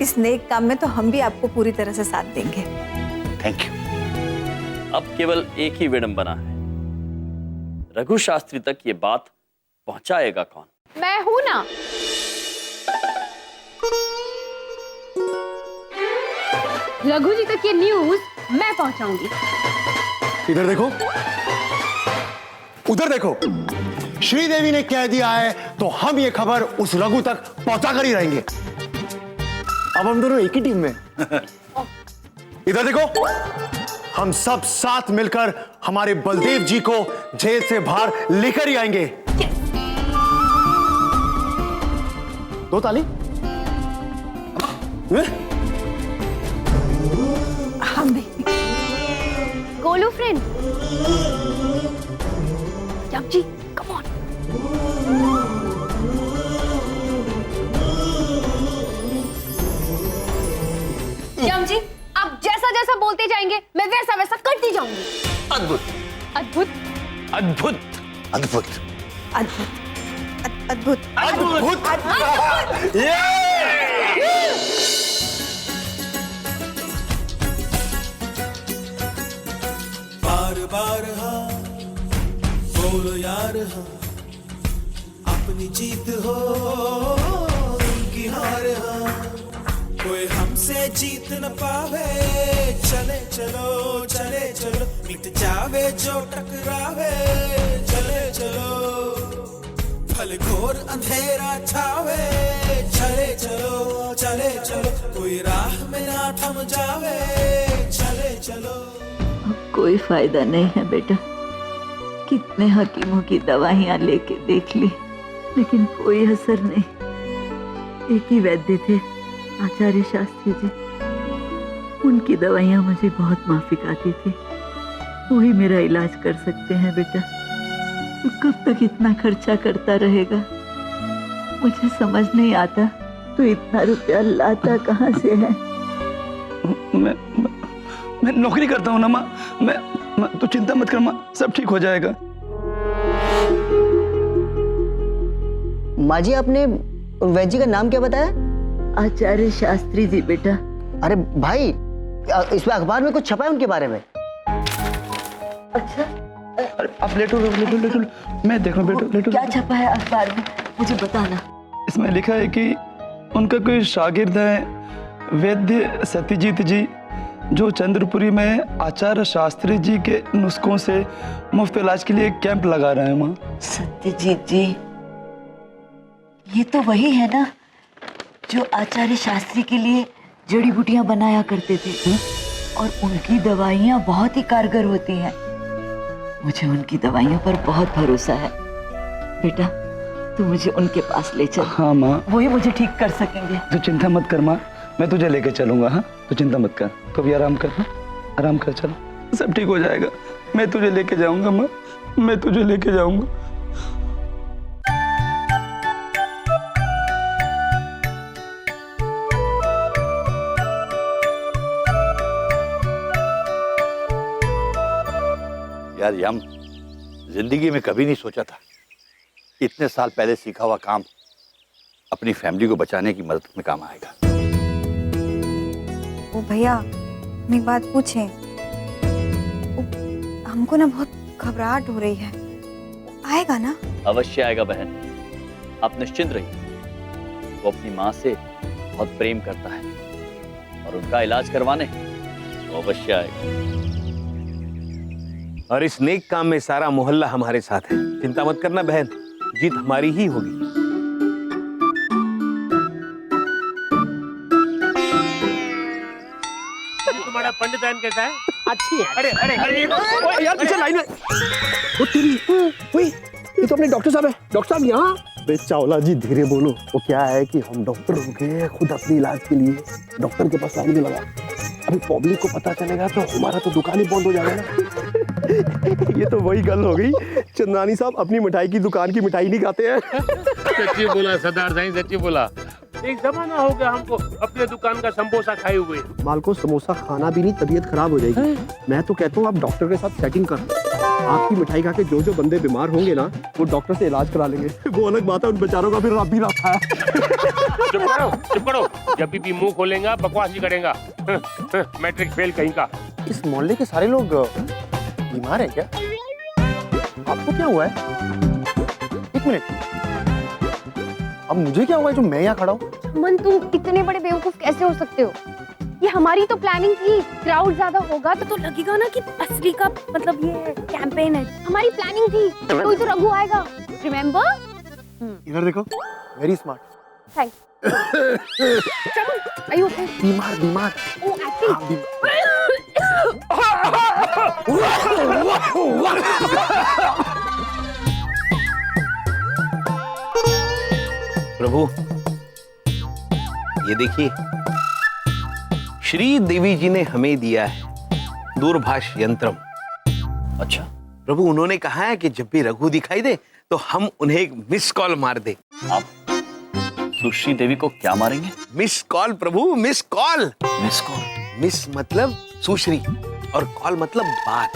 Speaker 15: इस नेक काम में तो हम भी आपको पूरी तरह से साथ देंगे।
Speaker 13: Thank you.
Speaker 4: अब केवल एक ही विडंबना है, रघु शास्त्री तक ये बात पहुंचाएगा कौन?
Speaker 12: मैं हूं ना। रघु जी तक ये न्यूज मैं पहुंचाऊंगी।
Speaker 8: इधर देखो, उधर देखो, श्रीदेवी ने कह दिया है तो हम ये खबर उस रघु तक पहुंचा कर ही रहेंगे। अब हम दोनों एक ही टीम में। इधर देखो, हम सब साथ मिलकर हमारे बलदेव जी को जेल से बाहर लेकर ही आएंगे। दो ताली।
Speaker 15: हम भी।
Speaker 12: गोलू फ्रेंड, जब जी, कम ऑन। यम जी, आप जैसा जैसा बोलते जाएंगे मैं वैसा वैसा करती जाऊंगी।
Speaker 7: अद्भुत,
Speaker 12: अद्भुत,
Speaker 7: अद्भुत,
Speaker 13: अद्भुत,
Speaker 15: अद्भुत,
Speaker 8: अद्भुत, अद्भुत।
Speaker 3: बार बार हाँ बोलो यार, हाँ अपनी जीत हो उनकी हार, हाँ कोई हमसे जीत न पावे। चले चलो चले चलो, मिट जावे जो टकरावे। चले चलो भले घोर अंधेरा छावे। चले चलो कोई राह में ना थम जावे। चले चलो।
Speaker 16: कोई फायदा नहीं है बेटा, कितने हकीमों की दवाइयां लेके देख ली, लेकिन कोई असर नहीं। एक ही वैद्य थे, आचार्य शास्त्री जी। उनकी दवाइयां मुझे बहुत माफिक आती थी, वही मेरा इलाज कर सकते हैं बेटा। तो कब तक इतना खर्चा करता रहेगा? मुझे समझ नहीं आता तू इतना रुपया लाता कहाँ से है।
Speaker 2: मैं नौकरी करता हूँ ना माँ। मैं तो चिंता मत कर माँ, सब ठीक हो जाएगा।
Speaker 17: माँ जी, आपने वैद्य जी का नाम क्या बताया?
Speaker 16: आचार्य शास्त्री जी बेटा।
Speaker 17: अरे भाई, इसमें अखबार में कुछ छपा है उनके बारे में?
Speaker 16: अच्छा,
Speaker 2: अरे आप लेटो, मैं देख रहा हूँ। लेटो।
Speaker 16: क्या छपा है अखबार में, मुझे बताना।
Speaker 2: इसमें लिखा है कि उनका कोई शागिर्द है वैद्य सत्यजीत जी, जो चंद्रपुरी में आचार्य शास्त्री जी के नुस्खों से मुफ्त इलाज के लिए एक कैंप लगा रहे हैं माँ।
Speaker 16: सत्यजीत जी, ये तो वही है ना जो आचार्य शास्त्री के लिए जड़ी बूटियां बनाया करते थे और उनकी दवाइयां बहुत ही कारगर होती हैं। मुझे उनकी दवाइयों पर बहुत भरोसा है बेटा, तू मुझे उनके पास ले चल।
Speaker 2: हाँ माँ,
Speaker 16: वही मुझे ठीक कर सकेंगे।
Speaker 2: तू चिंता मत कर माँ, मैं तुझे लेके चलूंगा। हाँ, तू चिंता मत कर, तो भी आराम कर। हाँ, आराम कर, चल, सब ठीक हो जाएगा। मैं तुझे लेके जाऊंगा माँ, मैं तुझे लेके जाऊंगा।
Speaker 13: यार यम, जिंदगी में कभी नहीं सोचा था इतने साल पहले सीखा हुआ काम अपनी फैमिली को बचाने की मदद में काम आएगा।
Speaker 15: ओ भैया, हम एक बात पूछें? हमको ना बहुत घबराहट हो रही है, आएगा ना?
Speaker 4: अवश्य आएगा बहन, आप निश्चिंत रहिए। वो अपनी माँ से बहुत प्रेम करता है और उनका इलाज करवाने वो अवश्य आएगा।
Speaker 7: और इस नेक काम में सारा मोहल्ला हमारे साथ है। चिंता मत करना बहन, जीत हमारी ही होगी।
Speaker 14: तुम्हारा पंडिताइन कैसा है?
Speaker 8: अच्छी है।
Speaker 14: अरे अरे अरे
Speaker 8: ओ यार, पीछे लाइन में। वो तेरी, ओए, ये तो अपने डॉक्टर साहब है। डॉक्टर साहब यहाँ।
Speaker 18: अरे चावला जी धीरे बोलो। वो क्या है कि हम डॉक्टर हो गए खुद अपने इलाज के लिए डॉक्टर के पास लाइन में लगा। अभी पब्लिक को पता चलेगा तो हमारा तो दुकान ही बंद हो जाएगा ना। ये तो वही गल हो गई, चंद्रानी साहब अपनी मिठाई की दुकान की मिठाई नहीं खाते हैं।
Speaker 14: सच्ची बोला सरदार साईं, सच्ची बोला। एक जमाना हो गया हमको अपने दुकान का समोसा खाए हुए।
Speaker 18: माल को समोसा खाना भी नहीं, तबीयत खराब हो जाएगी। मैं तो कहता हूँ आप डॉक्टर के साथ सेटिंग कर, आपकी मिठाई खा के जो जो बंदे बीमार होंगे ना वो डॉक्टर से इलाज करा लेंगे। वो अलग बात है, उन बेचारों का फिर रब भी रखा है।
Speaker 14: चुप करो, जब भी मुंह खोलेगा बकवास ही करेगा। मैट्रिक फेल कहीं का।
Speaker 18: इस मोहल्ले के सारे लोग बीमार हैं क्या? आपको क्या हुआ है? एक मिनट, अब मुझे क्या हुआ है जो मैं यहाँ खड़ा हूँ?
Speaker 12: मन, तुम इतने बड़े बेवकूफ कैसे हो सकते हो? ये हमारी तो प्लानिंग थी, क्राउड ज्यादा होगा तो लगेगा ना कि असली का मतलब ये कैंपेन है। हमारी प्लानिंग थी, कोई तो रघु आएगा, रिमेम्बर?
Speaker 18: इधर देखो, very smart.
Speaker 12: Thanks. Are you okay?
Speaker 18: बीमार।
Speaker 12: Oh acting.
Speaker 7: प्रभु ये देखिए, श्री देवी जी ने हमें दिया है दूरभाष यंत्रम।
Speaker 4: अच्छा
Speaker 7: प्रभु, उन्होंने कहा है कि जब भी रघु दिखाई दे तो हम उन्हें एक मिस कॉल मार दे।
Speaker 4: आप सुश्री देवी को क्या मारेंगे?
Speaker 7: मिस कॉल प्रभु, miss call.
Speaker 4: Miss call?
Speaker 7: Miss मतलब सुश्री और कॉल मतलब बात।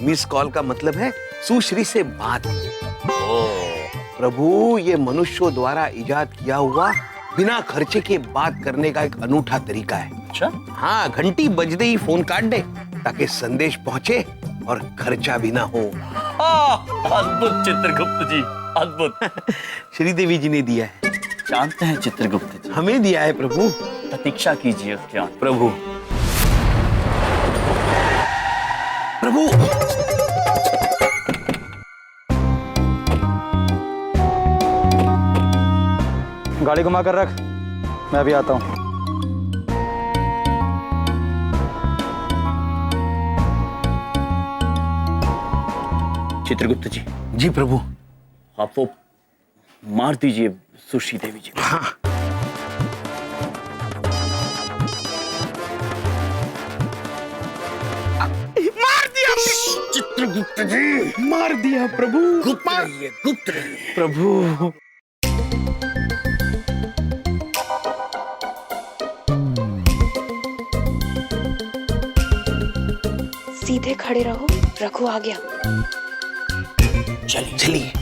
Speaker 7: मिस कॉल का मतलब है सुश्री से बात। प्रभु, ये मनुष्यों द्वारा इजाद किया हुआ बिना खर्चे के बात करने का एक अनूठा तरीका है।
Speaker 4: अच्छा?
Speaker 7: हाँ, घंटी बजते ही फोन काट दे ताकि संदेश पहुंचे और खर्चा भी ना हो।
Speaker 4: अद्भुत चित्रगुप्त जी, अद्भुत।
Speaker 7: श्रीदेवी जी ने दिया है।
Speaker 4: जानते हैं चित्रगुप्त जी?
Speaker 7: हमें दिया है प्रभु।
Speaker 4: प्रतीक्षा कीजिए क्या
Speaker 7: प्रभु। प्रभु
Speaker 2: गाड़ी घुमा कर रख, मैं अभी आता हूँ।
Speaker 4: चित्रगुप्त जी।
Speaker 7: जी प्रभु।
Speaker 4: आप वो मार दीजिए सुश्री देवी जी।
Speaker 7: हाँ। मार दिया
Speaker 4: चित्रगुप्त जी,
Speaker 7: मार दिया प्रभु।
Speaker 4: गुप्त रहिए, गुप्त रहिए।
Speaker 7: प्रभु
Speaker 11: सीधे खड़े रहो, रघु आ गया।
Speaker 7: चलिए चलिए।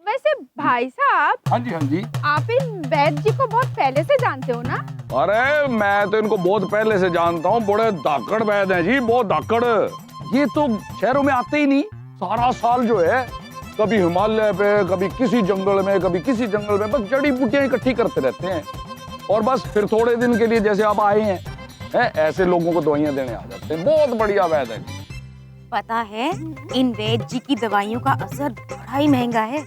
Speaker 12: वैसे भाई साहब,
Speaker 9: हाँ जी, हाँ जी।
Speaker 12: आप इन वैद्य जी को बहुत पहले से जानते हो ना?
Speaker 9: अरे मैं तो इनको बहुत पहले से जानता हूँ, बड़े धाकड़ वैद हैं जी, बहुत धाकड़। ये तो शहरों में आते ही नहीं, सारा साल जो है कभी हिमालय पे, कभी किसी जंगल में, कभी किसी जंगल में, बस जड़ी बूटियां इकट्ठी करते रहते हैं। और बस फिर थोड़े दिन के लिए जैसे आप आए हैं, ऐसे लोगों को दवाइयां देने आ जाते हैं। बहुत बढ़िया वैद है।
Speaker 11: पता है इन वैद्य जी की दवाइयों का असर बड़ा ही महंगा है।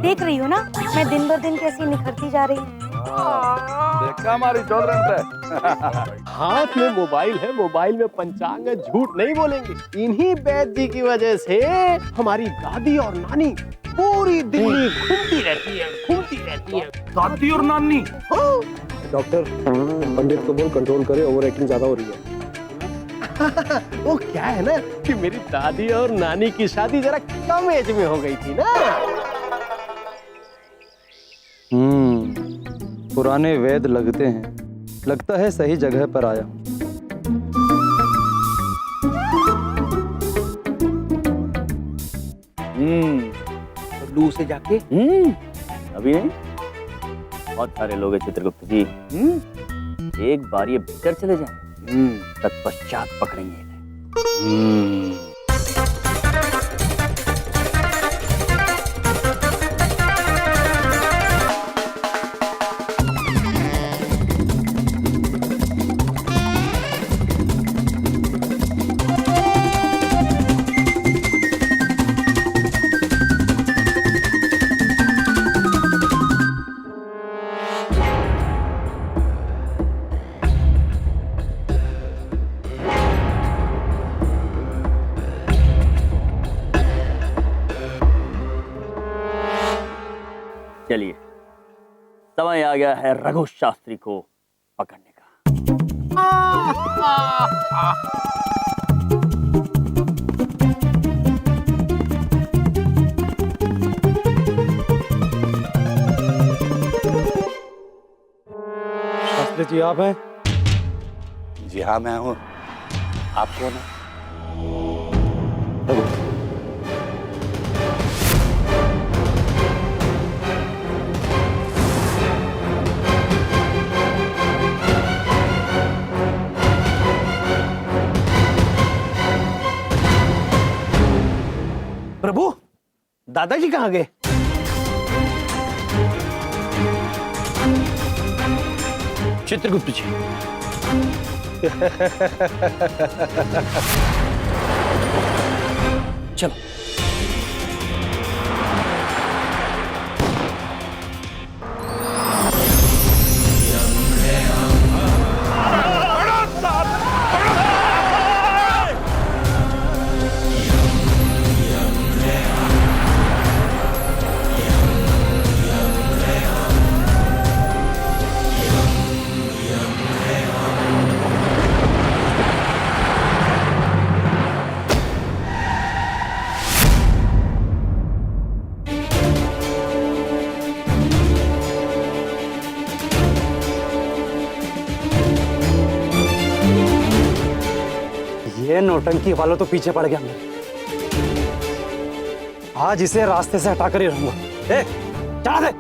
Speaker 11: देख रही हो ना, मैं दिन ब दिन कैसी निखरती जा रही हूँ।
Speaker 9: देखा हमारी चौधरी।
Speaker 18: हाथ में मोबाइल है, मोबाइल में पंचांग है, झूठ नहीं बोलेंगे। इन्हीं वैद्य जी की वजह से हमारी दादी और नानी पूरी दिल्ली घूमती रहती है।
Speaker 9: दादी और नानी?
Speaker 18: डॉक्टर, पंडित को बोल कंट्रोल करे, ओवर एक्टिंग ज्यादा हो रही है। वो क्या है ना कि मेरी दादी और नानी की शादी जरा कम एज में हो गई थी ना।
Speaker 2: पुराने वेद लगते हैं, लगता है सही जगह पर आया हूँ।
Speaker 7: लू से जाके
Speaker 4: अभी नहीं, बहुत सारे लोग हैं चित्रगुप्त जी। एक बार ये भीतर चले जाएं, तत्पश्चात पकड़ेंगे इन्हें। चलिए, समय आ गया है रघु शास्त्री को पकड़ने का।
Speaker 2: शास्त्री जी आप हैं?
Speaker 13: जी हाँ, मैं हूँ। आप कौन हैं?
Speaker 7: प्रभु, दादाजी कहाँ गए?
Speaker 4: चित्रगुप्त जी,
Speaker 7: चलो।
Speaker 2: ये नौटंकी वालों तो पीछे पड़ गया मैं। आज इसे रास्ते से हटाकर ही रहूंगा। चढ़ा दे।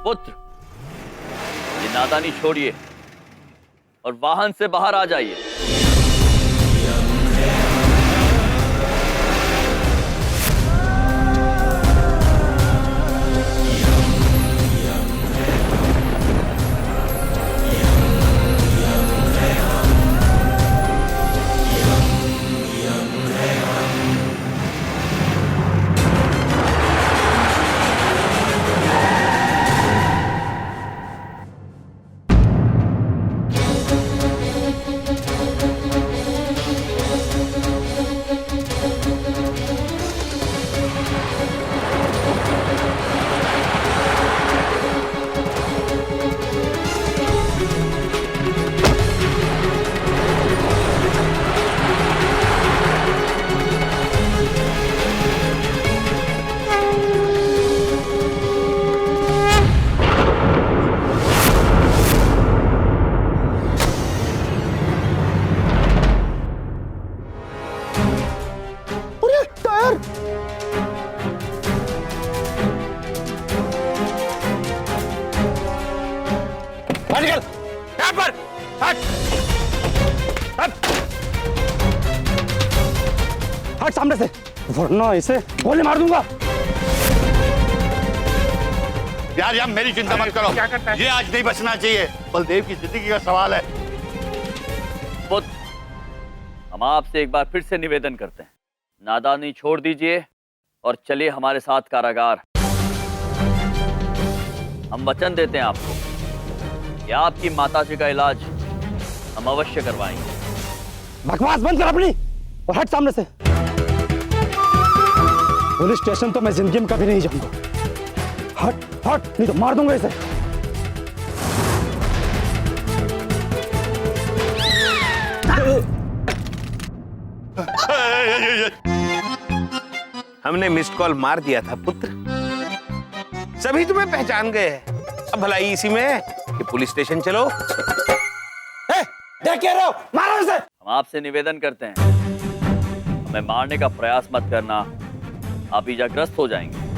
Speaker 4: पुत्र, ये नादानी छोड़िए और वाहन से बाहर आ जाइए।
Speaker 7: बाहर निकल, यहाँ पर हट,
Speaker 2: हट सामने से, वरना इसे गोली मार दूंगा।
Speaker 13: यार मेरी चिंता मत करो,
Speaker 14: क्या करता है?
Speaker 13: ये आज नहीं बचना चाहिए, बलदेव की जिंदगी का सवाल है।
Speaker 4: पुत्र, हम आपसे एक बार फिर से निवेदन करते हैं, नादानी छोड़ दीजिए और चलिए हमारे साथ कारागार। हम वचन देते हैं आपको कि आपकी माताजी का इलाज हम अवश्य करवाएंगे।
Speaker 2: बकवास बंद कर अपनी और हट सामने से। पुलिस स्टेशन तो मैं जिंदगी में कभी नहीं जाऊंगा। हट हट, नहीं तो मार दूंगा इसे।
Speaker 7: हमने मिस्ड कॉल मार दिया था पुत्र, सभी तुम्हें पहचान गए हैं। अब भलाई इसी में है कि पुलिस स्टेशन चलो।
Speaker 2: देख क्या रहे हो, मारो इसे।
Speaker 4: हम आपसे निवेदन करते हैं, हमें मारने का प्रयास मत करना, आप इजाग्रस्त हो जाएंगे।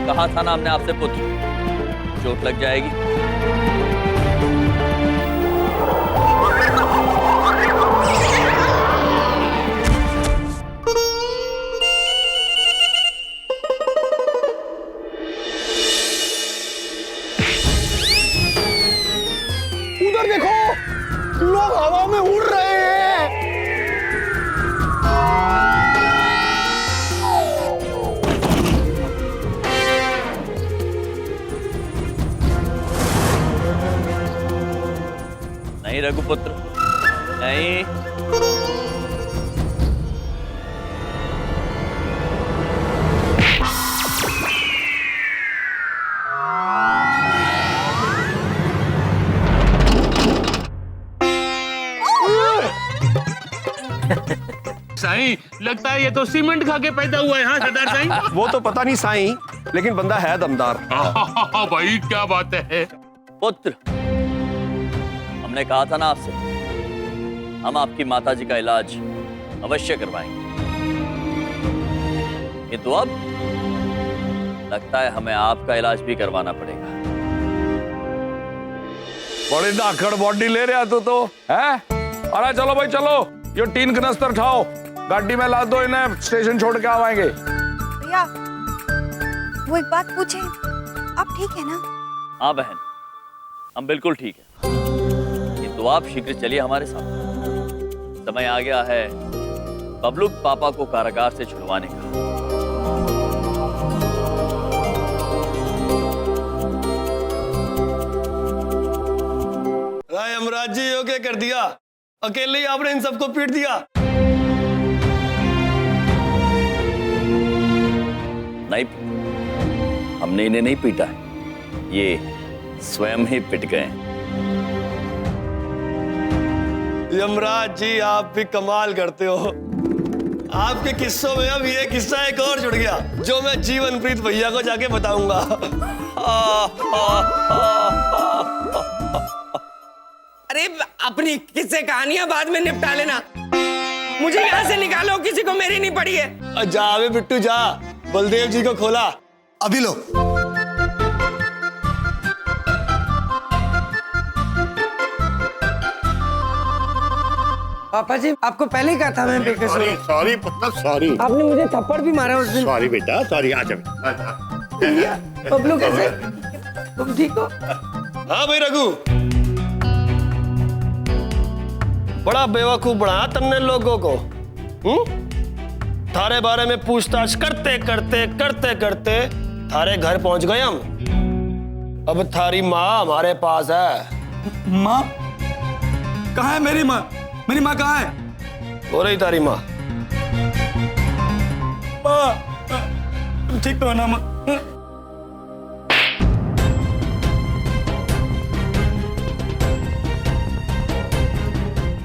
Speaker 4: कहा था ना हमने आपसे पुत्र, चोट लग जाएगी।
Speaker 8: उधर देखो, लोग हवा में उड़ रहे हैं।
Speaker 4: नहीं रघुपुत्र, नहीं।
Speaker 14: साईं, लगता है ये तो सीमेंट खा के पैदा हुआ है। हाँ सरदार साईं।
Speaker 8: वो तो पता नहीं साईं, लेकिन बंदा है दमदार।
Speaker 14: भाई क्या बात है।
Speaker 4: पुत्र, हमने कहा था ना आपसे, हम आपकी माताजी का इलाज अवश्य करवाएंगे, किंतु अब लगता है हमें आपका इलाज भी करवाना पड़ेगा।
Speaker 9: बड़ी धाकड़ बॉडी ले रहा तू तो है। अरे चलो भाई चलो, ये 3 कनस्तर उठाओ, गाड़ी में ला दो, इन्हें स्टेशन छोड़ के आवाएंगे।
Speaker 15: भैया, वो एक बात पूछे, आप ठीक है ना?
Speaker 4: हाँ बहन, हम बिल्कुल ठीक है, किंतु आप शीघ्र चलिए हमारे साथ। समय आ गया है बबलू पापा को कारागार से छुड़वाने का।
Speaker 8: यमराज जी यो क्या कर दिया, अकेले ही आपने इन सबको पीट दिया।
Speaker 4: नहीं, हमने इन्हें नहीं पीटा है, ये स्वयं ही पिट गए।
Speaker 8: यमराज जी आप भी कमाल करते हो। आपके किस्सों में अब ये किस्सा एक और जुड़ गया, जो मैं जीवनप्रीत भैया को जाके बताऊंगा।
Speaker 5: अरे अपनी किस्से कहानियां बाद में निपटा लेना, मुझे यहाँ से निकालो, किसी को मेरी नहीं पड़ी है।
Speaker 8: जा बे बिट्टू जा, बलदेव जी को खोला अभी लो।
Speaker 5: पापा जी, आपको पहले ही कहा था मैं बेकसूर।
Speaker 13: सॉरी पुत्र, सॉरी।
Speaker 5: आपने मुझे थप्पड़ भी मारा उस दिन।
Speaker 13: सॉरी बेटा, सॉरी। आ जा।
Speaker 5: बबलू कैसे, तुम ठीक हो?
Speaker 8: हाँ भाई रघु, बड़ा बेवकूफ बनाया तुमने लोगों को। थारे बारे में पूछताछ करते करते करते करते थारे घर पहुंच गए हम। अब थारी माँ हमारे पास है।
Speaker 2: माँ कहाँ है? मेरी माँ, मेरी माँ कहाँ है?
Speaker 8: हो रही तारी माँ।
Speaker 2: ठीक तो है ना माँ?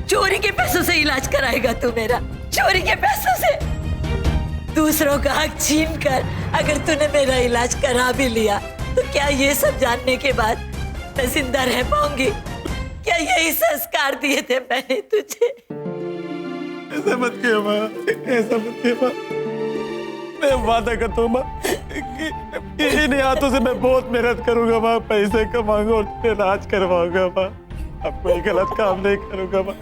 Speaker 19: चोरी के पैसों से इलाज कराएगा तू मेरा? चोरी के पैसों से दूसरों का हक छीन कर अगर तूने मेरा इलाज करा भी लिया तो क्या ये सब जानने के बाद मैं जिंदा रह पाऊंगी? क्या यही संस्कार दिए थे मैंने तुझे?
Speaker 20: ऐसा मत किया माँ, ऐसा मत किया माँ। मैं वादा करता हूँ माँ कि इन हाथों से मैं बहुत मेहनत करूंगा माँ, पैसे कमाऊंगा और तेरा इलाज करवाऊंगा माँ। अब कोई गलत काम नहीं करूंगा माँ।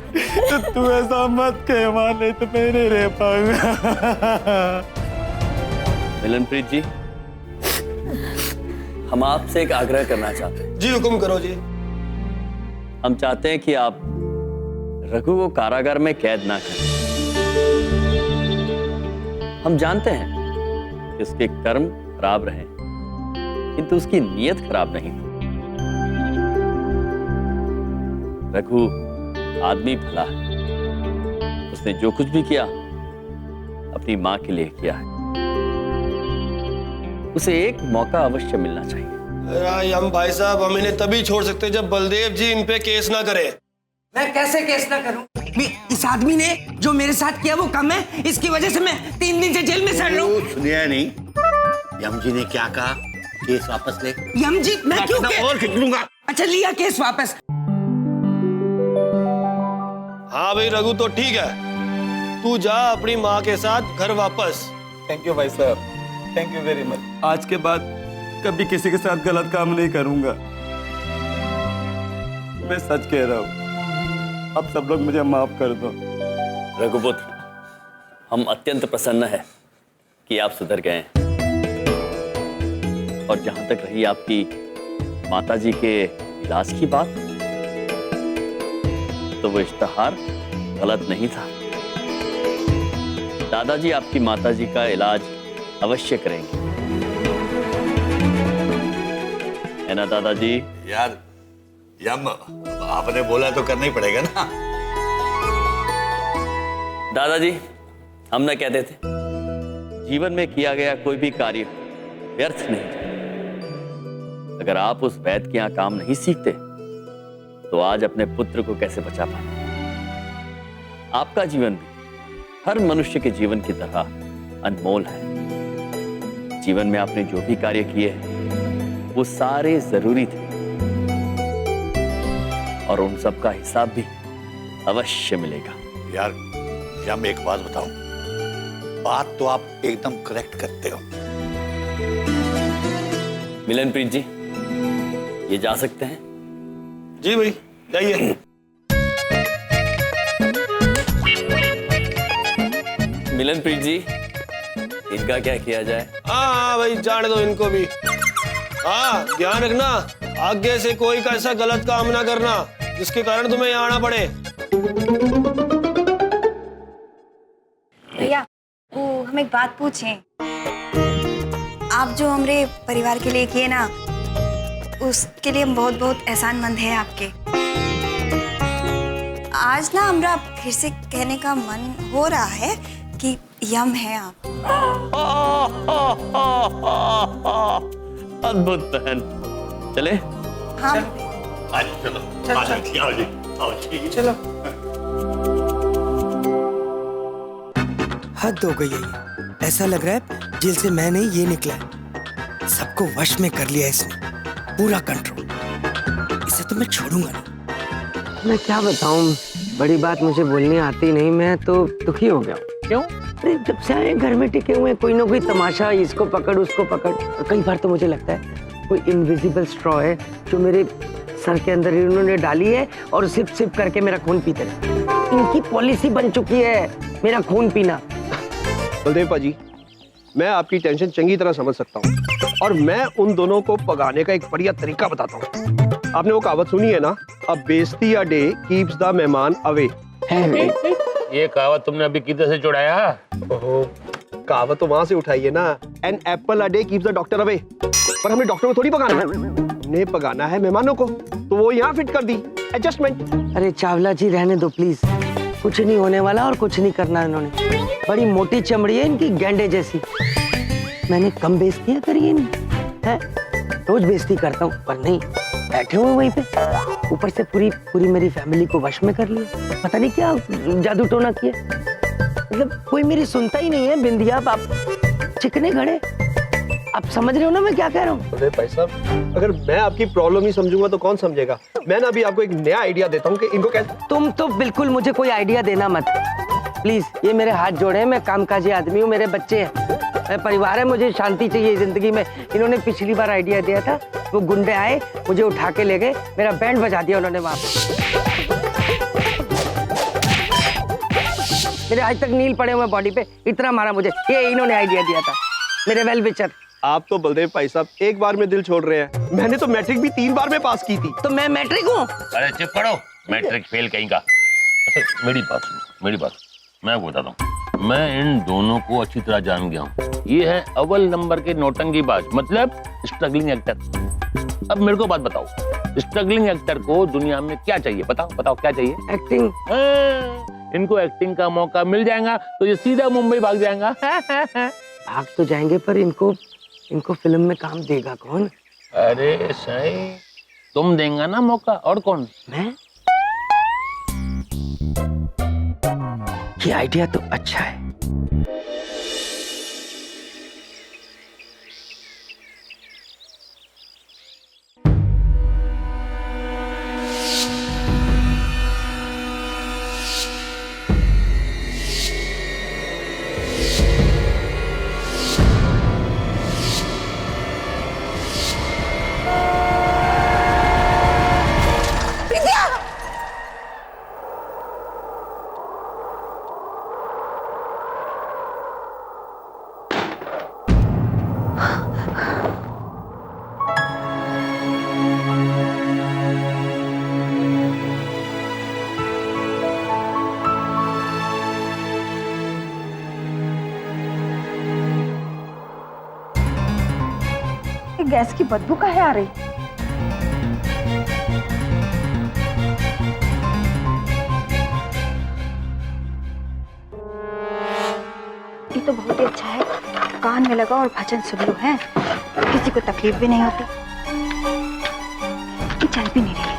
Speaker 20: तो तू ऐसा मत कह माँ, नहीं तो मैं नहीं रह पाऊंगा।
Speaker 4: मिलनप्रीत जी, हम आपसे एक आग्रह करना चाहते हैं।
Speaker 8: जी हुक्म करो जी।
Speaker 4: हम चाहते हैं कि आप रघु को कारागार में कैद ना करें। हम जानते हैं कि उसके कर्म खराब रहे, किंतु उसकी नीयत खराब नहीं थी। रघु आदमी भला है, उसने जो कुछ भी किया अपनी मां के लिए किया है। उसे एक मौका अवश्य मिलना चाहिए।
Speaker 8: हम भाई साहब, हम इन्हें तभी छोड़ सकते जब बलदेव जी इन पे केस ना करें।
Speaker 5: मैं कैसे केस ना करूं? इस आदमी ने जो मेरे साथ किया वो कम है? इसकी वजह से मैं 3 दिन से जेल में सड़ लूं।
Speaker 13: सुनिया नहीं, यम जी ने क्या कहा? केस वापस ले।
Speaker 5: यम जी, मैं क्यों
Speaker 13: और खींच लूंगा।
Speaker 5: अच्छा, लिया केस वापस।
Speaker 8: हाँ भाई रघु, तो ठीक है, तू जा अपनी माँ के साथ घर वापस।
Speaker 20: थैंक यू भाई साहब, थैंक यू वेरी मच। आज के बाद कभी किसी के साथ गलत काम नहीं करूंगा। मैं सच कह रहा हूँ, अब सब लोग मुझे माफ कर दो।
Speaker 4: रघुपुत्र, हम अत्यंत प्रसन्न है कि आप सुधर गए हैं। और जहां तक रही आपकी माताजी के इलाज की बात, तो वो इश्तहार गलत नहीं था। दादाजी आपकी माताजी का इलाज अवश्य करेंगे, है ना दादाजी?
Speaker 13: यार यम, आपने बोला तो करना ही पड़ेगा ना।
Speaker 4: दादाजी, हम ना कहते थे जीवन में किया गया कोई भी कार्य व्यर्थ नहीं। अगर आप उस वैद्य के यहाँ काम नहीं सीखते तो आज अपने पुत्र को कैसे बचा पाते? आपका जीवन भी हर मनुष्य के जीवन की तरह अनमोल है। जीवन में आपने जो भी कार्य किए हैं वो सारे जरूरी थे और उन सब का हिसाब भी अवश्य मिलेगा।
Speaker 13: यार यम, एक बात बताऊं, बात तो आप एकदम करेक्ट करते हो।
Speaker 4: मिलनप्रीत जी, ये जा सकते हैं?
Speaker 8: जी भाई, जाइए।
Speaker 4: मिलनप्रीत जी, इनका क्या किया जाए?
Speaker 8: हाँ भाई, जाने दो इनको भी। हाँ, ध्यान रखना, आगे से कोई का ऐसा गलत काम ना करना जिसके कारण तुम्हें यहाँ आना पड़े।
Speaker 15: भैया, वो हम एक बात पूछें। आप जो हमारे परिवार के लिए किए ना, उसके लिए हम बहुत बहुत एहसानमंद हैं आपके। आज ना हमरा फिर से कहने का मन हो रहा है कि यम है आप।
Speaker 4: अद्भुत बहन, चले?
Speaker 15: हाँ
Speaker 13: चलो, आओ जी, आओ जी।
Speaker 5: चलो। हद हो गई है ये। ऐसा लग रहा है जेल से मैं नहीं, ये निकला है। सबको वश में कर लिया इसने, पूरा कंट्रोल। इसे तो मैं छोड़ूंगा नहीं। मैं क्या बताऊं, बड़ी बात मुझे बोलनी आती नहीं, मैं तो दुखी हो गया। क्यों? अरे जब से आए घर में टिके हुए कोई ना कोई तमाशा, इसको पकड़ उसको पकड़। और कई बार तो मुझे लगता है कोई इनविजिबल स्ट्रॉ है जो मेरे सर के अंदर इन्होंने डाली है और सिप सिप करके मेरा खून पीते रहे। इनकी पॉलिसी बन चुकी है मेरा खून पीना।
Speaker 18: बलदेव पाजी, मैं आपकी टेंशन चंगी तरह समझ सकता हूँ और मैं उन दोनों को पगाने का एक बढ़िया तरीका बताता हूँ। आपने वो कहावत सुनी है ना, अ बेइज्जती अ डे कीप्स द मेहमान अवे।
Speaker 14: ये कहावत तुमने अभी किधर से जुड़ाया?
Speaker 18: ओहो, कहावत तो वहां से उठाई है ना, an apple a day keeps the doctor away. पर हमने डॉक्टर को थोड़ी पगाना है, हमने पगाना है मेहमानों को, तो वो यहाँ फिट कर दी, एडजस्टमेंट।
Speaker 5: अरे चावला जी रहने दो प्लीज, कुछ नहीं होने वाला और कुछ नहीं करना इन्होंने। बड़ी मोटी चमड़ी है इनकी, गैंडे जैसी। मैंने कम बेइज्जतियां करी है इनकी, रोज बेइज्जती करता हूँ, पर नहीं, बैठे हुए वहीं पे। ऊपर से पूरी मेरी फैमिली को वश में कर लिया। पता नहीं क्या जादू टोना किया। मतलब कोई मेरी सुनता ही नहीं है। बिंदिया आप चिकने खड़े, आप समझ रहे हो ना मैं क्या कह रहा हूँ?
Speaker 18: अरे भाई साहब, अगर मैं आपकी प्रॉब्लम ही समझूंगा तो कौन समझेगा। मैं ना अभी आपको एक नया आइडिया देता हूँ कि इनको कैसे।
Speaker 5: तुम तो बिल्कुल मुझे कोई आइडिया देना मत प्लीज। ये मेरे हाथ जोड़े हैं, मैं कामकाजी आदमी हूँ, मेरे बच्चे हैं, परिवार है, मुझे शांति चाहिए जिंदगी में। इन्होंने पिछली बार आइडिया दिया था, वो गुंडे आए, मुझे उठा के ले गए, मेरा बैंड बजा दिया उन्होंने वहां पे। मेरे आज तक नील पड़े हुए बॉडी पे, इतना मारा मुझे। ये इन्होंने आइडिया दिया था, मेरे वेल विचर।
Speaker 18: आप तो बलदेव भाई साहब एक बार में दिल छोड़ रहे हैं। मैंने तो मैट्रिक भी 3 बार में पास की थी।
Speaker 5: तो मैं मैट्रिक हूँ?
Speaker 14: अरे चुप करो, मैट्रिक फेल कहीं का। अच्छा मेरी बात सुनो, मेरी बात मैं बताता हूँ। मैं इन दोनों को अच्छी तरह जान गया हूँ। ये है अव्वल नंबर के नौटंकीबाज, मतलब स्ट्रगलिंग एक्टर। अब मेरे को बात बताओ, स्ट्रगलिंग एक्टर को दुनिया में क्या चाहिए? बताओ बताओ क्या चाहिए?
Speaker 5: एक्टिंग।
Speaker 14: इनको एक्टिंग का मौका मिल जाएगा तो ये सीधा मुंबई भाग जाएगा।
Speaker 5: भाग तो जाएंगे पर इनको फिल्म में काम देगा कौन?
Speaker 14: अरे सही, तुम देंगे ना मौका, और कौन?
Speaker 5: मैं? ये आइडिया तो अच्छा है।
Speaker 12: गैस की बदबू काहे आ रही? ये तो बहुत ही अच्छा है, कान में लगा और भजन सुन लो है, किसी को तकलीफ भी नहीं होती। ये चल भी नहीं रही।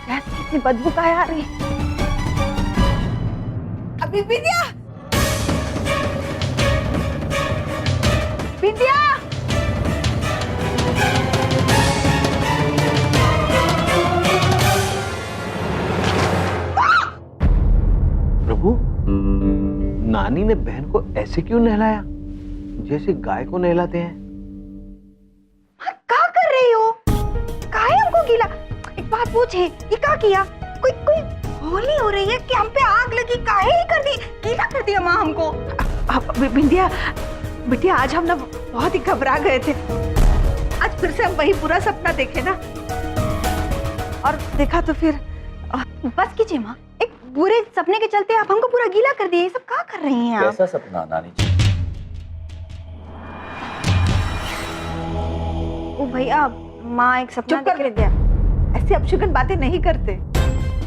Speaker 12: गैस की इतनी बदबू काहे आ रही? अभी विद्या, विद्या,
Speaker 18: प्रभु, नानी ने बहन को ऐसे क्यों नहलाया जैसे गाय को नहलाते हैं?
Speaker 12: क्या कर रही हो? काहे हमको गीला? एक बात पूछे, ये क्या किया? कोई होली हो रही है कि हम पे आग लगी? काहे ही कर दी, गीला कर दिया माँ हमको। बिंदिया, बिटिया आज हम ना बहुत ही घबरा गए थे। आज फिर से हम वही पूरा सपना देखे ना, और देखा तो फिर बस कीजिए माँ, एक बुरे सपने के चलते आप हमको पूरा गीला कर दिए। ये सब क्या कर रही हैं आप?
Speaker 4: कैसा सपना नानी जी?
Speaker 12: ओ भैया, माँ एक सपना देख रही है।
Speaker 10: ऐसी अपशगुन बातें नहीं करते,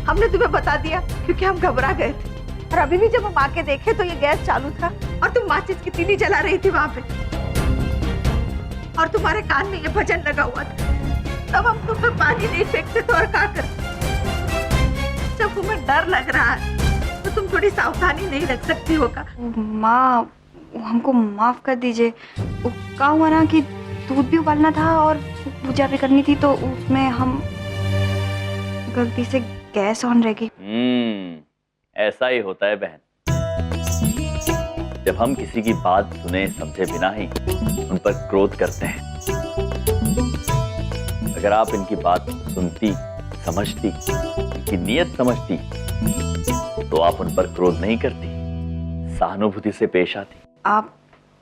Speaker 10: हमने तुम्हें बता दिया क्योंकि हम घबरा गए थे। और अभी भी जब हम आके देखे तो ये गैस चालू था और तुम माचिस की तीली जला रही थी वहां पे, और तुम्हारे कान में ये भजन लगा हुआ था। तब हम तुम पे पानी नहीं फेंकते तो और क्या करते? जब तुम्हें डर लग रहा है तो तुम थोड़ी सावधानी नहीं रख सकती हो का?
Speaker 12: माँ हमको माफ कर दीजिए। क्या हुआ ना कि दूध भी उबालना था और पूजा भी करनी थी, तो उसमें हम गलती से गैस ऑन रह गई।
Speaker 4: ऐसा ही होता है बहन, जब हम किसी की बात सुने समझे बिना ही उन पर क्रोध करते हैं। अगर आप इनकी बात सुनती, समझती, इनकी नीयत समझती, तो आप उन पर क्रोध नहीं करती, सहानुभूति से पेश आती।
Speaker 12: आप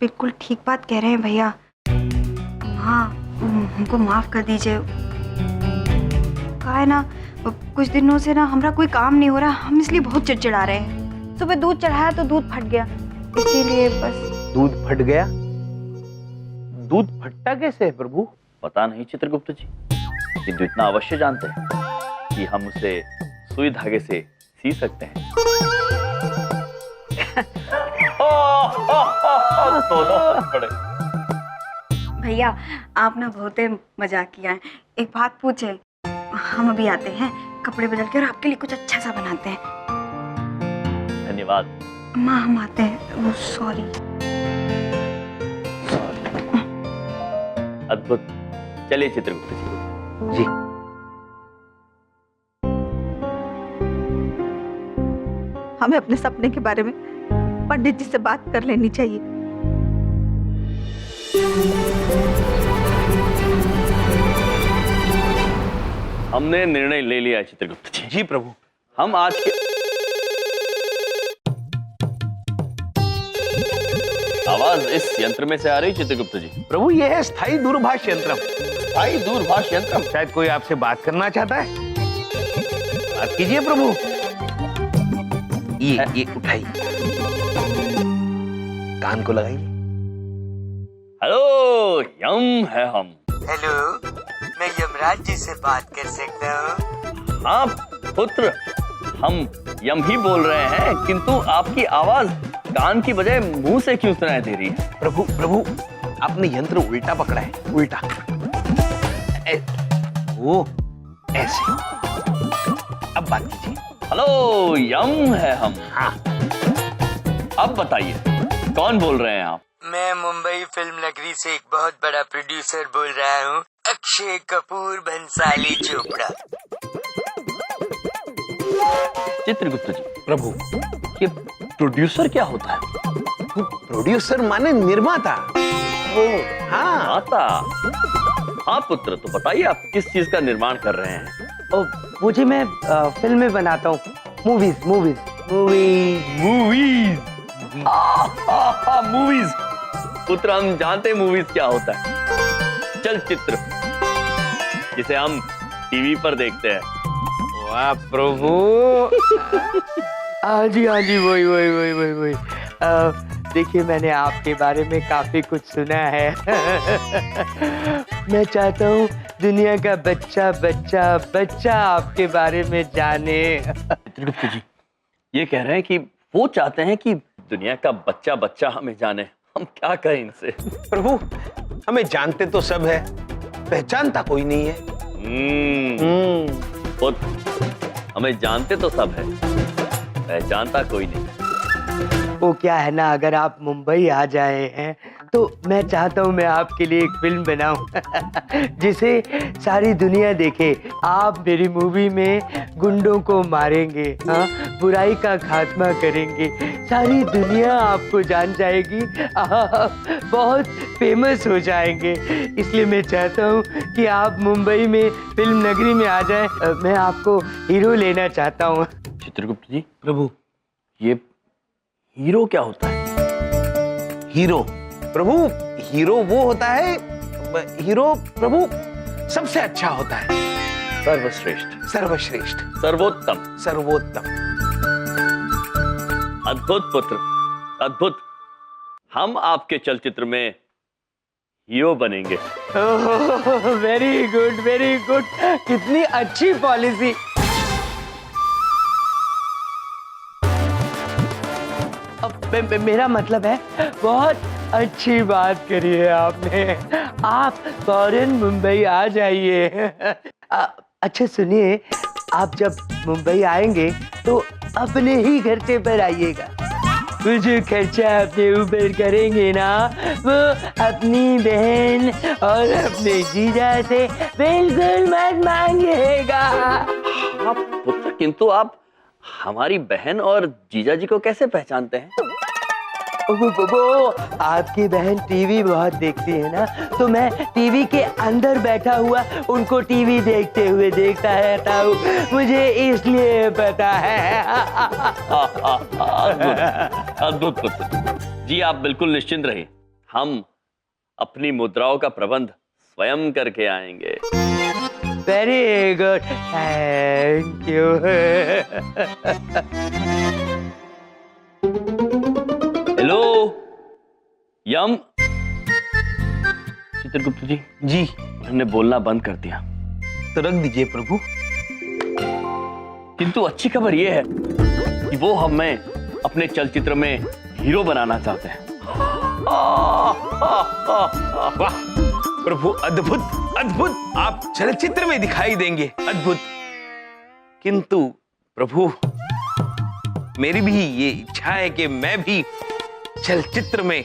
Speaker 12: बिल्कुल ठीक बात कह रहे हैं भैया। हाँ, हमको माफ कर दीजिए। कहा है ना, कुछ दिनों से ना हमारा कोई काम नहीं हो रहा, हम इसलिए बहुत चिड़चिड़ा रहे हैं। सुबह दूध चढ़ाया तो दूध फट गया, इसीलिए बस।
Speaker 18: दूध फट गया? दूध फटता कैसे है प्रभु?
Speaker 4: पता नहीं चित्रगुप्त जी, किंतु इतना अवश्य जानते हैं कि हम उसे सुई धागे से सी सकते हैं।
Speaker 15: भैया आप ना बहुत मजाक किया है। एक बात पूछे, हम अभी आते हैं, कपड़े बदल के और आपके लिए कुछ अच्छा सा बनाते हैं।
Speaker 4: धन्यवाद।
Speaker 15: माँ हम आते हैं। वो सॉरी।
Speaker 4: अद्भुत। चलिए चित्रगुप्त जी।
Speaker 7: जी।
Speaker 16: हमें अपने सपने के बारे में पंडित जी से बात कर लेनी चाहिए।
Speaker 4: हमने निर्णय ले लिया है चित्रगुप्त जी।
Speaker 7: जी प्रभु।
Speaker 4: हम आज के आवाज इस यंत्र में से आ रही चित्रगुप्त जी।
Speaker 7: प्रभु ये है स्थायी दूरभाष यंत्र।
Speaker 4: स्थायी दूरभाष यंत्र?
Speaker 7: शायद कोई आपसे बात करना चाहता है। बात कीजिए प्रभु। ये उठाइए, कान को लगाइए।
Speaker 4: हेलो, यम है हम।
Speaker 21: हेलो, मैं यमराज जी से बात कर सकता हूँ?
Speaker 4: हाँ पुत्र, हम यम ही बोल रहे हैं, किंतु आपकी आवाज कान की बजाय मुंह से क्यों सुनाई दे रही है?
Speaker 7: प्रभु आपने यंत्र उल्टा पकड़ा है, उल्टा। वो ऐसे। अब बात कीजिए।
Speaker 4: हेलो, यम है हम।
Speaker 7: हाँ।
Speaker 4: अब बताइए कौन बोल रहे हैं आप?
Speaker 21: मैं मुंबई फिल्म नगरी से एक बहुत बड़ा प्रोड्यूसर बोल रहा हूँ, अक्षय कपूर भंसाली चोपड़ा।
Speaker 4: चित्रगुप्त जी।
Speaker 7: प्रभु
Speaker 4: ये प्रोड्यूसर क्या होता है?
Speaker 7: प्रोड्यूसर माने निर्माता।
Speaker 4: वो निर्माता। हाँ पुत्र, तो बताइए आप किस चीज का निर्माण कर रहे हैं?
Speaker 5: मुझे मैं फिल्में बनाता हूँ, मूवीज।
Speaker 4: मूवीज। पुत्र हम जानते हैं मूवीज क्या होता है। चलचित्र, जिसे हम टीवी पर देखते हैं।
Speaker 5: वाह प्रभु। हाँ जी वही। देखिए मैंने आपके बारे में काफी कुछ सुना है। मैं चाहता हूँ दुनिया का बच्चा आपके बारे में जाने।
Speaker 4: चित्रगुप्त जी ये कह रहे हैं कि वो चाहते हैं कि दुनिया का बच्चा हमें जाने। हम क्या करें इनसे?
Speaker 7: प्रभु हमें जानते तो सब है, पहचानता कोई नहीं है।
Speaker 4: हमें जानते तो सब है, पहचानता कोई नहीं।
Speaker 5: वो क्या है ना, अगर आप मुंबई आ जाए हैं तो मैं चाहता हूँ मैं आपके लिए एक फिल्म बनाऊं जिसे सारी दुनिया देखे। आप मेरी मूवी में गुंडों को मारेंगे, हाँ, बुराई का खात्मा करेंगे, सारी दुनिया आपको जान जाएगी, आप बहुत फेमस हो जाएंगे। इसलिए मैं चाहता हूँ कि आप मुंबई में फिल्म नगरी में आ जाए। मैं आपको हीरो लेना चाहता हूँ।
Speaker 4: चित्रगुप्त जी।
Speaker 7: प्रभु
Speaker 4: ये हीरो क्या होता है?
Speaker 7: हीरो प्रभु, हीरो वो होता है, हीरो प्रभु सबसे अच्छा होता है। सर्वश्रेष्ठ, सर्वोत्तम।
Speaker 4: अद्भुत पुत्र, अद्भुत। हम आपके चलचित्र में हीरो बनेंगे।
Speaker 5: Very good. कितनी अच्छी पॉलिसी। अब मेरा मतलब है बहुत अच्छी बात करी है आपने। आप फौरन मुंबई आ जाइए। अच्छा सुनिए, आप जब मुंबई आएंगे तो अपने ही खर्चे पर आइएगा। वो जो खर्चा अपने ऊपर करेंगे ना, वो अपनी बहन और अपने जीजा से बिल्कुल मत मांगिएगा।
Speaker 4: पुत्र, किंतु आप हमारी बहन और जीजा जी को कैसे पहचानते हैं?
Speaker 5: वो आपकी बहन टीवी बहुत देखती है ना, तो मैं टीवी के अंदर बैठा हुआ उनको टीवी देखते हुए देखता रहता हूँ, मुझे इसलिए पता है।
Speaker 4: अद्भुत पुत्र जी, आप बिल्कुल निश्चिंत रहिए, हम अपनी मुद्राओं का प्रबंध स्वयं करके आएंगे।
Speaker 5: Very good, thank you.
Speaker 4: Hello Yama. Chitragupta ji.
Speaker 7: जी।
Speaker 4: हमने बोलना बंद कर दिया।
Speaker 7: तो रख दीजिए प्रभु।
Speaker 4: किंतु अच्छी खबर यह है कि वो हमें अपने चलचित्र में हीरो बनाना चाहते हैं। वाह।
Speaker 7: प्रभु अद्भुत अद्भुत, आप चलचित्र में दिखाई देंगे, अद्भुत। किंतु प्रभु मेरी भी ये इच्छा है कि मैं भी चलचित्र में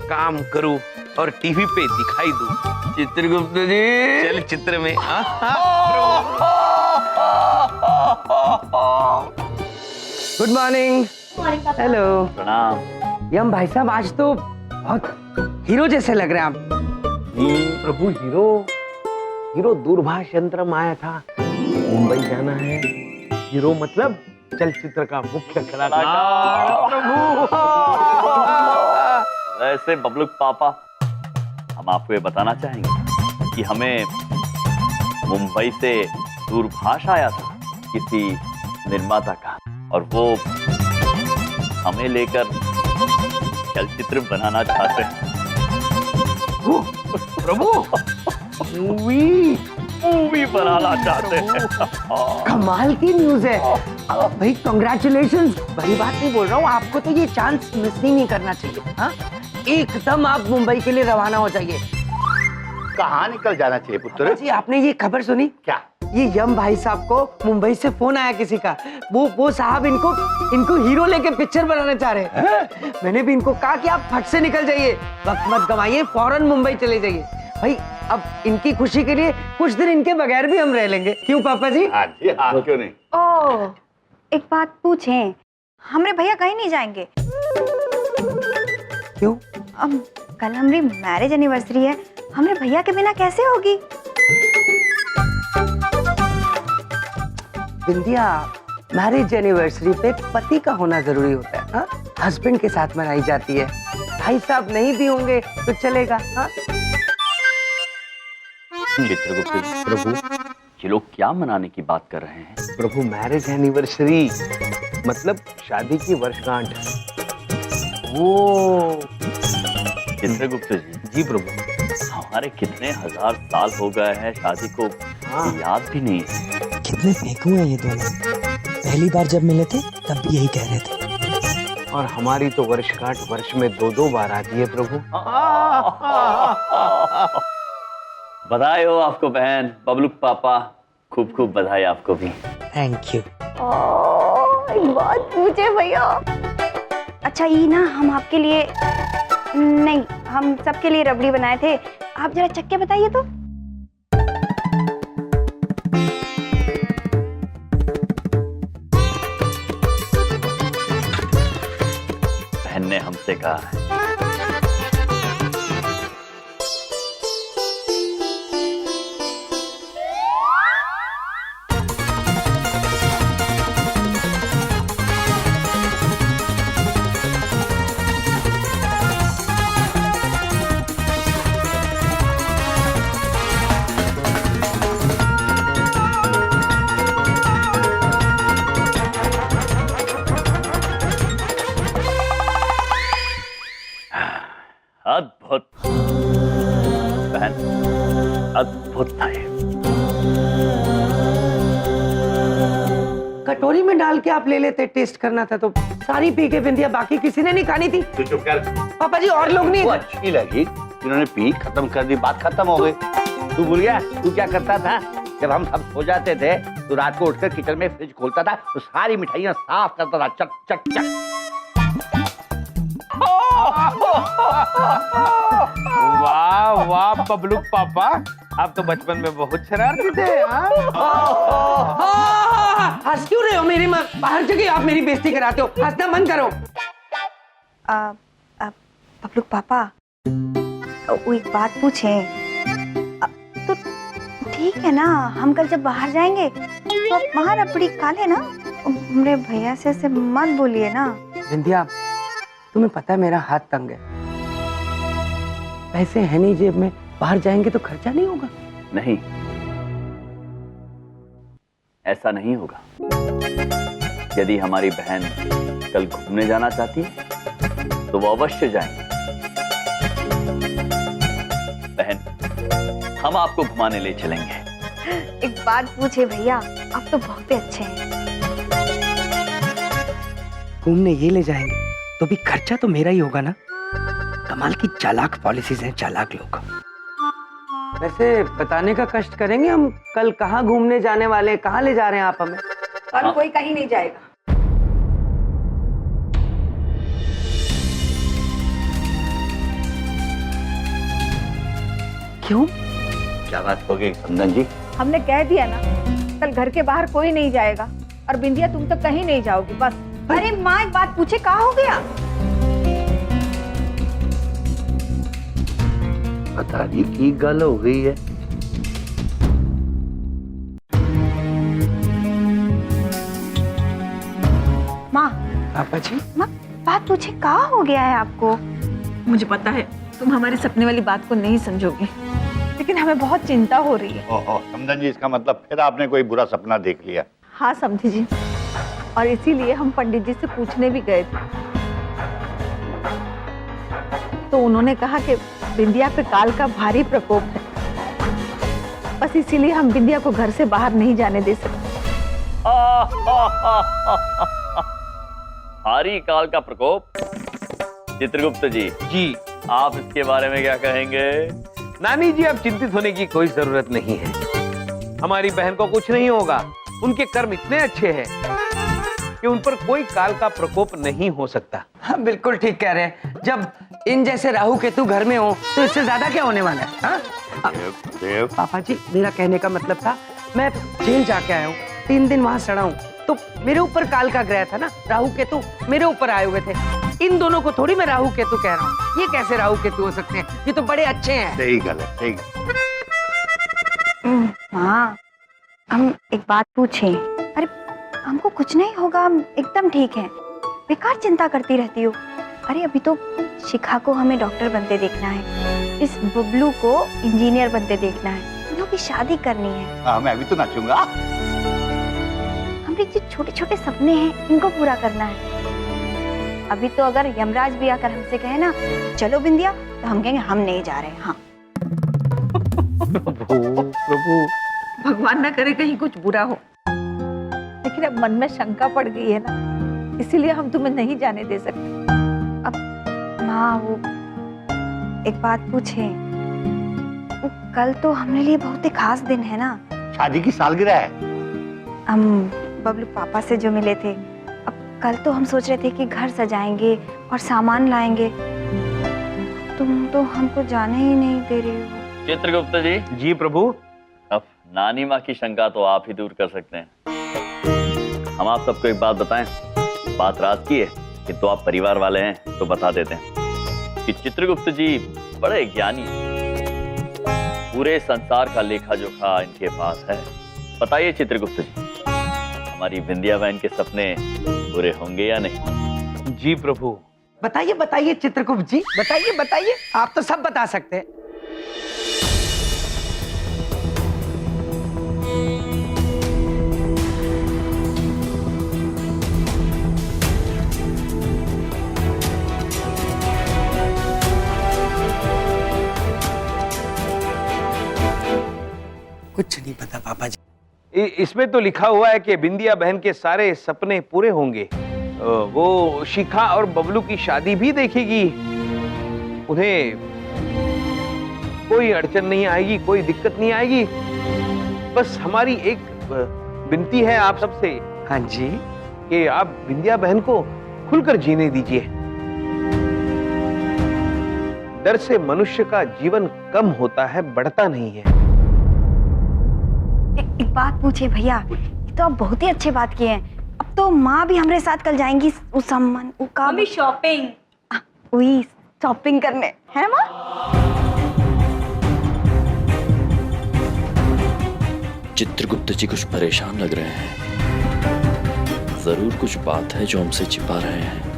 Speaker 7: काम करूं और टीवी पे दिखाई दूं। चित्रगुप्त जी, चलचित्र में।
Speaker 5: Good morning. हेलो।
Speaker 4: प्रणाम।
Speaker 5: यम भाई साहब, आज तो बहुत हीरो जैसे लग रहे हैं आप।
Speaker 7: प्रभु हीरो दूरभाष यंत्र में आया था, मुंबई जाना है। हीरो मतलब चलचित्र का मुख्य कलाकार। प्रभु
Speaker 4: वैसे बबलू पापा, हम आपको ये बताना चाहेंगे कि हमें मुंबई से दूरभाष आया था किसी निर्माता का, और वो हमें लेकर चलचित्र बनाना चाहते हैं।
Speaker 7: प्रभु
Speaker 4: मूवी बनाना चाहते हैं।
Speaker 5: कमाल की न्यूज है भाई, कांग्रेचुलेशंस। बड़ी बात नहीं बोल रहा हूँ, आपको तो ये चांस मिस ही नहीं करना चाहिए। हाँ, एकदम आप मुंबई के लिए रवाना हो जाइए।
Speaker 13: कहाँ निकल जाना चाहिए पुत्र?
Speaker 5: जी, आपने ये खबर सुनी
Speaker 13: क्या?
Speaker 5: ये यम भाई साहब को मुंबई से फोन आया किसी का, वो साहब इनको हीरो लेके पिक्चर बनाना चाह रहे हैं। मैंने भी इनको कहा कि आप फट से निकल जाइए, वक्त मत गवाइए, फौरन मुंबई चले जाइए। भाई अब इनकी खुशी के लिए कुछ दिन इनके बगैर भी हम रह लेंगे, क्यों पापा जी?
Speaker 13: हाँ जी, हाँ, क्यों नहीं।
Speaker 15: ओह, एक बात पूछें, हमारे भैया कहीं नहीं जाएंगे?
Speaker 5: क्यों?
Speaker 15: अब कल हमारी मैरिज एनिवर्सरी है, हमारे भैया के बिना कैसे होगी?
Speaker 5: बिंदिया, मैरिज एनिवर्सरी पे पति का होना जरूरी होता है। हाँ, हस्बैंड के साथ मनाई जाती है। भाई साहब नहीं भी होंगे तो चलेगा। हाँ,
Speaker 4: चित्रगुप्त प्रभु, ये लोग क्या मनाने की बात कर रहे हैं?
Speaker 7: प्रभु मैरिज एनिवर्सरी मतलब शादी की वर्षगांठ।
Speaker 4: वो चित्रगुप्त जी
Speaker 7: प्रभु,
Speaker 4: हमारे कितने हजार साल हो गए हैं शादी को, याद भी नहीं है।
Speaker 6: कितने फेंकू हैं ये दोनों। पहली बार जब मिले थे तब भी यही कह रहे थे।
Speaker 7: और हमारी तो वर्षगांठ वर्ष में 2-2 बार आती है प्रभु।
Speaker 4: बधाई हो आपको बहन, बबलू पापा, खूब खूब बधाई आपको भी।
Speaker 6: Thank you.
Speaker 15: एक बात पूछे भैया। अच्छा, ये ना हम आपके लिए नहीं, हम सबके लिए रबड़ी बनाए थे, आप जरा चख के बताइए तो।
Speaker 4: बहन ने हमसे कहा है। अद्भुत बहन, अद्भुत था ये।
Speaker 5: कटोरी में डाल के आप ले लेते, टेस्ट करना था तो सारी पी के बिंदिया, बाकी किसी ने नहीं खानी थी।
Speaker 13: तू चुप कर।
Speaker 5: पापा जी, और लोग नहीं?
Speaker 13: वो अच्छी लगी, इन्होंने पी, खत्म कर दी, बात खत्म हो गई। तू भूल गया तू क्या करता था? जब हम सब सो जाते थे तो रात को उठकर किचन में फ्रिज खोलता था तो सारी मिठाइयाँ साफ करता था, चट चट चट।
Speaker 7: वाह वाह बबलू पापा, आप तो बचपन में बहुत शरारती थे।
Speaker 5: हंस क्यों रहे हो मेरी माँ? बाहर जगह आप मेरी बेइज्जती कराते हो, हंसना बंद करो।
Speaker 15: बबलू पापा, वो एक बात पूछे तो ठीक है ना, हम कल जब बाहर जाएंगे तो आप वहाँ रबड़ी खा लेना, मेरे भैया से ऐसे मत बोलिए ना।
Speaker 5: बिंदिया, तुम्हें पता है मेरा हाथ तंग है, पैसे है नहीं जेब में, बाहर जाएंगे तो खर्चा नहीं होगा।
Speaker 4: नहीं, ऐसा नहीं होगा। यदि हमारी बहन कल घूमने जाना चाहती है तो वो अवश्य जाएंगे। बहन, हम आपको घुमाने ले चलेंगे।
Speaker 15: एक बात पूछे भैया, आप तो बहुत ही अच्छे हैं।
Speaker 5: घूमने ये ले जाएंगे तो भी खर्चा तो मेरा ही होगा ना। कमाल की चालाक पॉलिसीज हैं चालाक लोग। वैसे बताने का कष्ट करेंगे हम कल कहाँ घूमने जाने वाले हैं, कहाँ ले जा रहे हैं आप हमें?
Speaker 15: कल कोई कहीं नहीं जाएगा।
Speaker 13: क्यों? क्या बात हो गई समधन जी?
Speaker 1: हमने कह दिया ना, कल घर के बाहर कोई नहीं जाएगा और बिंदिया तुम तो कहीं नहीं जाओगी बस।
Speaker 15: अरे माँ एक बात पूछे, कहाँ हो गया?
Speaker 13: पता नहीं की गल हो गई है।
Speaker 15: माँ,
Speaker 5: पापा जी,
Speaker 15: माँ बात पूछे, कहाँ हो गया है आपको?
Speaker 1: मुझे पता है तुम हमारे सपने वाली बात को नहीं समझोगे, लेकिन हमें बहुत चिंता हो रही है।
Speaker 13: ओहो समधन जी, इसका मतलब फिर आपने कोई बुरा सपना देख लिया?
Speaker 1: हाँ समझी जी, और इसीलिए हम पंडित जी से पूछने भी गए थे, तो उन्होंने कहा कि बिंदिया पे काल का भारी प्रकोप है, बस इसीलिए हम बिंदिया को घर से बाहर नहीं जाने दे सकते।
Speaker 4: भारी काल का प्रकोप? चित्रगुप्त जी, आप इसके बारे में क्या कहेंगे?
Speaker 7: नानी जी, अब चिंतित होने की कोई जरूरत नहीं है। हमारी बहन को कुछ नहीं होगा। उनके कर्म इतने अच्छे हैं कि उन पर कोई काल का प्रकोप नहीं हो सकता।
Speaker 5: हाँ बिल्कुल ठीक कह रहे हैं। जब इन जैसे राहु केतु घर में हो तो इससे ज्यादा क्या होने वाला है? हाँ? पापा जी, मेरा कहने का मतलब था, मैं जेल जाके आया हूँ, 3 दिन वहां सड़ा हूँ, तो मेरे ऊपर काल का ग्रह था ना, राहु केतु मेरे ऊपर आए हुए थे। इन दोनों को थोड़ी मैं राहु केतु कह रहा हूँ। ये कैसे राहु केतु हो सकते हैं? ये तो बड़े अच्छे हैं।
Speaker 13: सही गल है, सही गल।
Speaker 15: हाँ, हम एक बात पूछें? अरे हमको कुछ नहीं होगा, हम एकदम ठीक हैं। बेकार चिंता करती रहती हो। अरे अभी तो शिखा को हमें डॉक्टर बनते देखना है, इस बबलू को इंजीनियर बनते देखना है, इन की शादी करनी है।
Speaker 13: हाँ, मैं भी तो नाचूंगा।
Speaker 15: हमारे जो छोटे छोटे सपने हैं इनको पूरा करना है। अभी तो अगर यमराज भी आकर हमसे कहे ना चलो बिंदिया, तो हम कहेंगे हम नहीं जा रहे। हाँ
Speaker 1: प्रभु भगवान ना करे कहीं कुछ बुरा हो, लेकिन अब मन में शंका पड़ गई है ना, इसीलिए हम तुम्हें नहीं जाने दे सकते।
Speaker 15: अब माँ, वो एक बात पूछे, कल तो हमारे लिए बहुत ही खास दिन है ना,
Speaker 13: शादी की सालगिरह है।
Speaker 15: हम बबलू पापा से जो मिले थे, अब कल तो हम सोच रहे थे कि घर सजाएंगे और सामान लाएंगे, तुम तो हमको जाने ही नहीं दे रहे हो।
Speaker 4: चित्रगुप्त जी।
Speaker 7: जी प्रभु।
Speaker 4: अब नानी माँ की शंका तो आप ही दूर कर सकते हैं। हम आप सबको एक बात बताएं, बात राज की है कि तो आप परिवार वाले हैं तो बता देते हैं कि चित्रगुप्त जी बड़े ज्ञानी हैं, पूरे संसार का लेखा जोखा इनके पास है। बताइए चित्रगुप्त जी, हमारी बिंदिया बहन के सपने पूरे होंगे या नहीं?
Speaker 7: जी प्रभु।
Speaker 5: बताइए बताइए चित्रगुप्त जी, बताइए बताइए, आप तो सब बता सकते हैं। कुछ नहीं पता पापा जी।
Speaker 7: इसमें तो लिखा हुआ है कि बिंदिया बहन के सारे सपने पूरे होंगे। वो शिखा और बबलू की शादी भी देखेगी, उन्हें कोई अड़चन नहीं आएगी, कोई दिक्कत नहीं आएगी। बस हमारी एक विनती है आप सबसे।
Speaker 5: हाँ जी।
Speaker 7: कि आप बिंदिया बहन को खुलकर जीने दीजिए। डर से मनुष्य का जीवन कम होता है, बढ़ता नहीं है।
Speaker 15: एक बात पूछे भैया, ये तो आप बहुत ही अच्छे बात किए हैं। अब तो माँ भी हमारे साथ कल जाएंगी उस सामान का
Speaker 12: शॉपिंग,
Speaker 15: वही शॉपिंग करने, है माँ?
Speaker 22: चित्रगुप्त जी कुछ परेशान लग रहे हैं, जरूर कुछ बात है जो हमसे छिपा रहे हैं।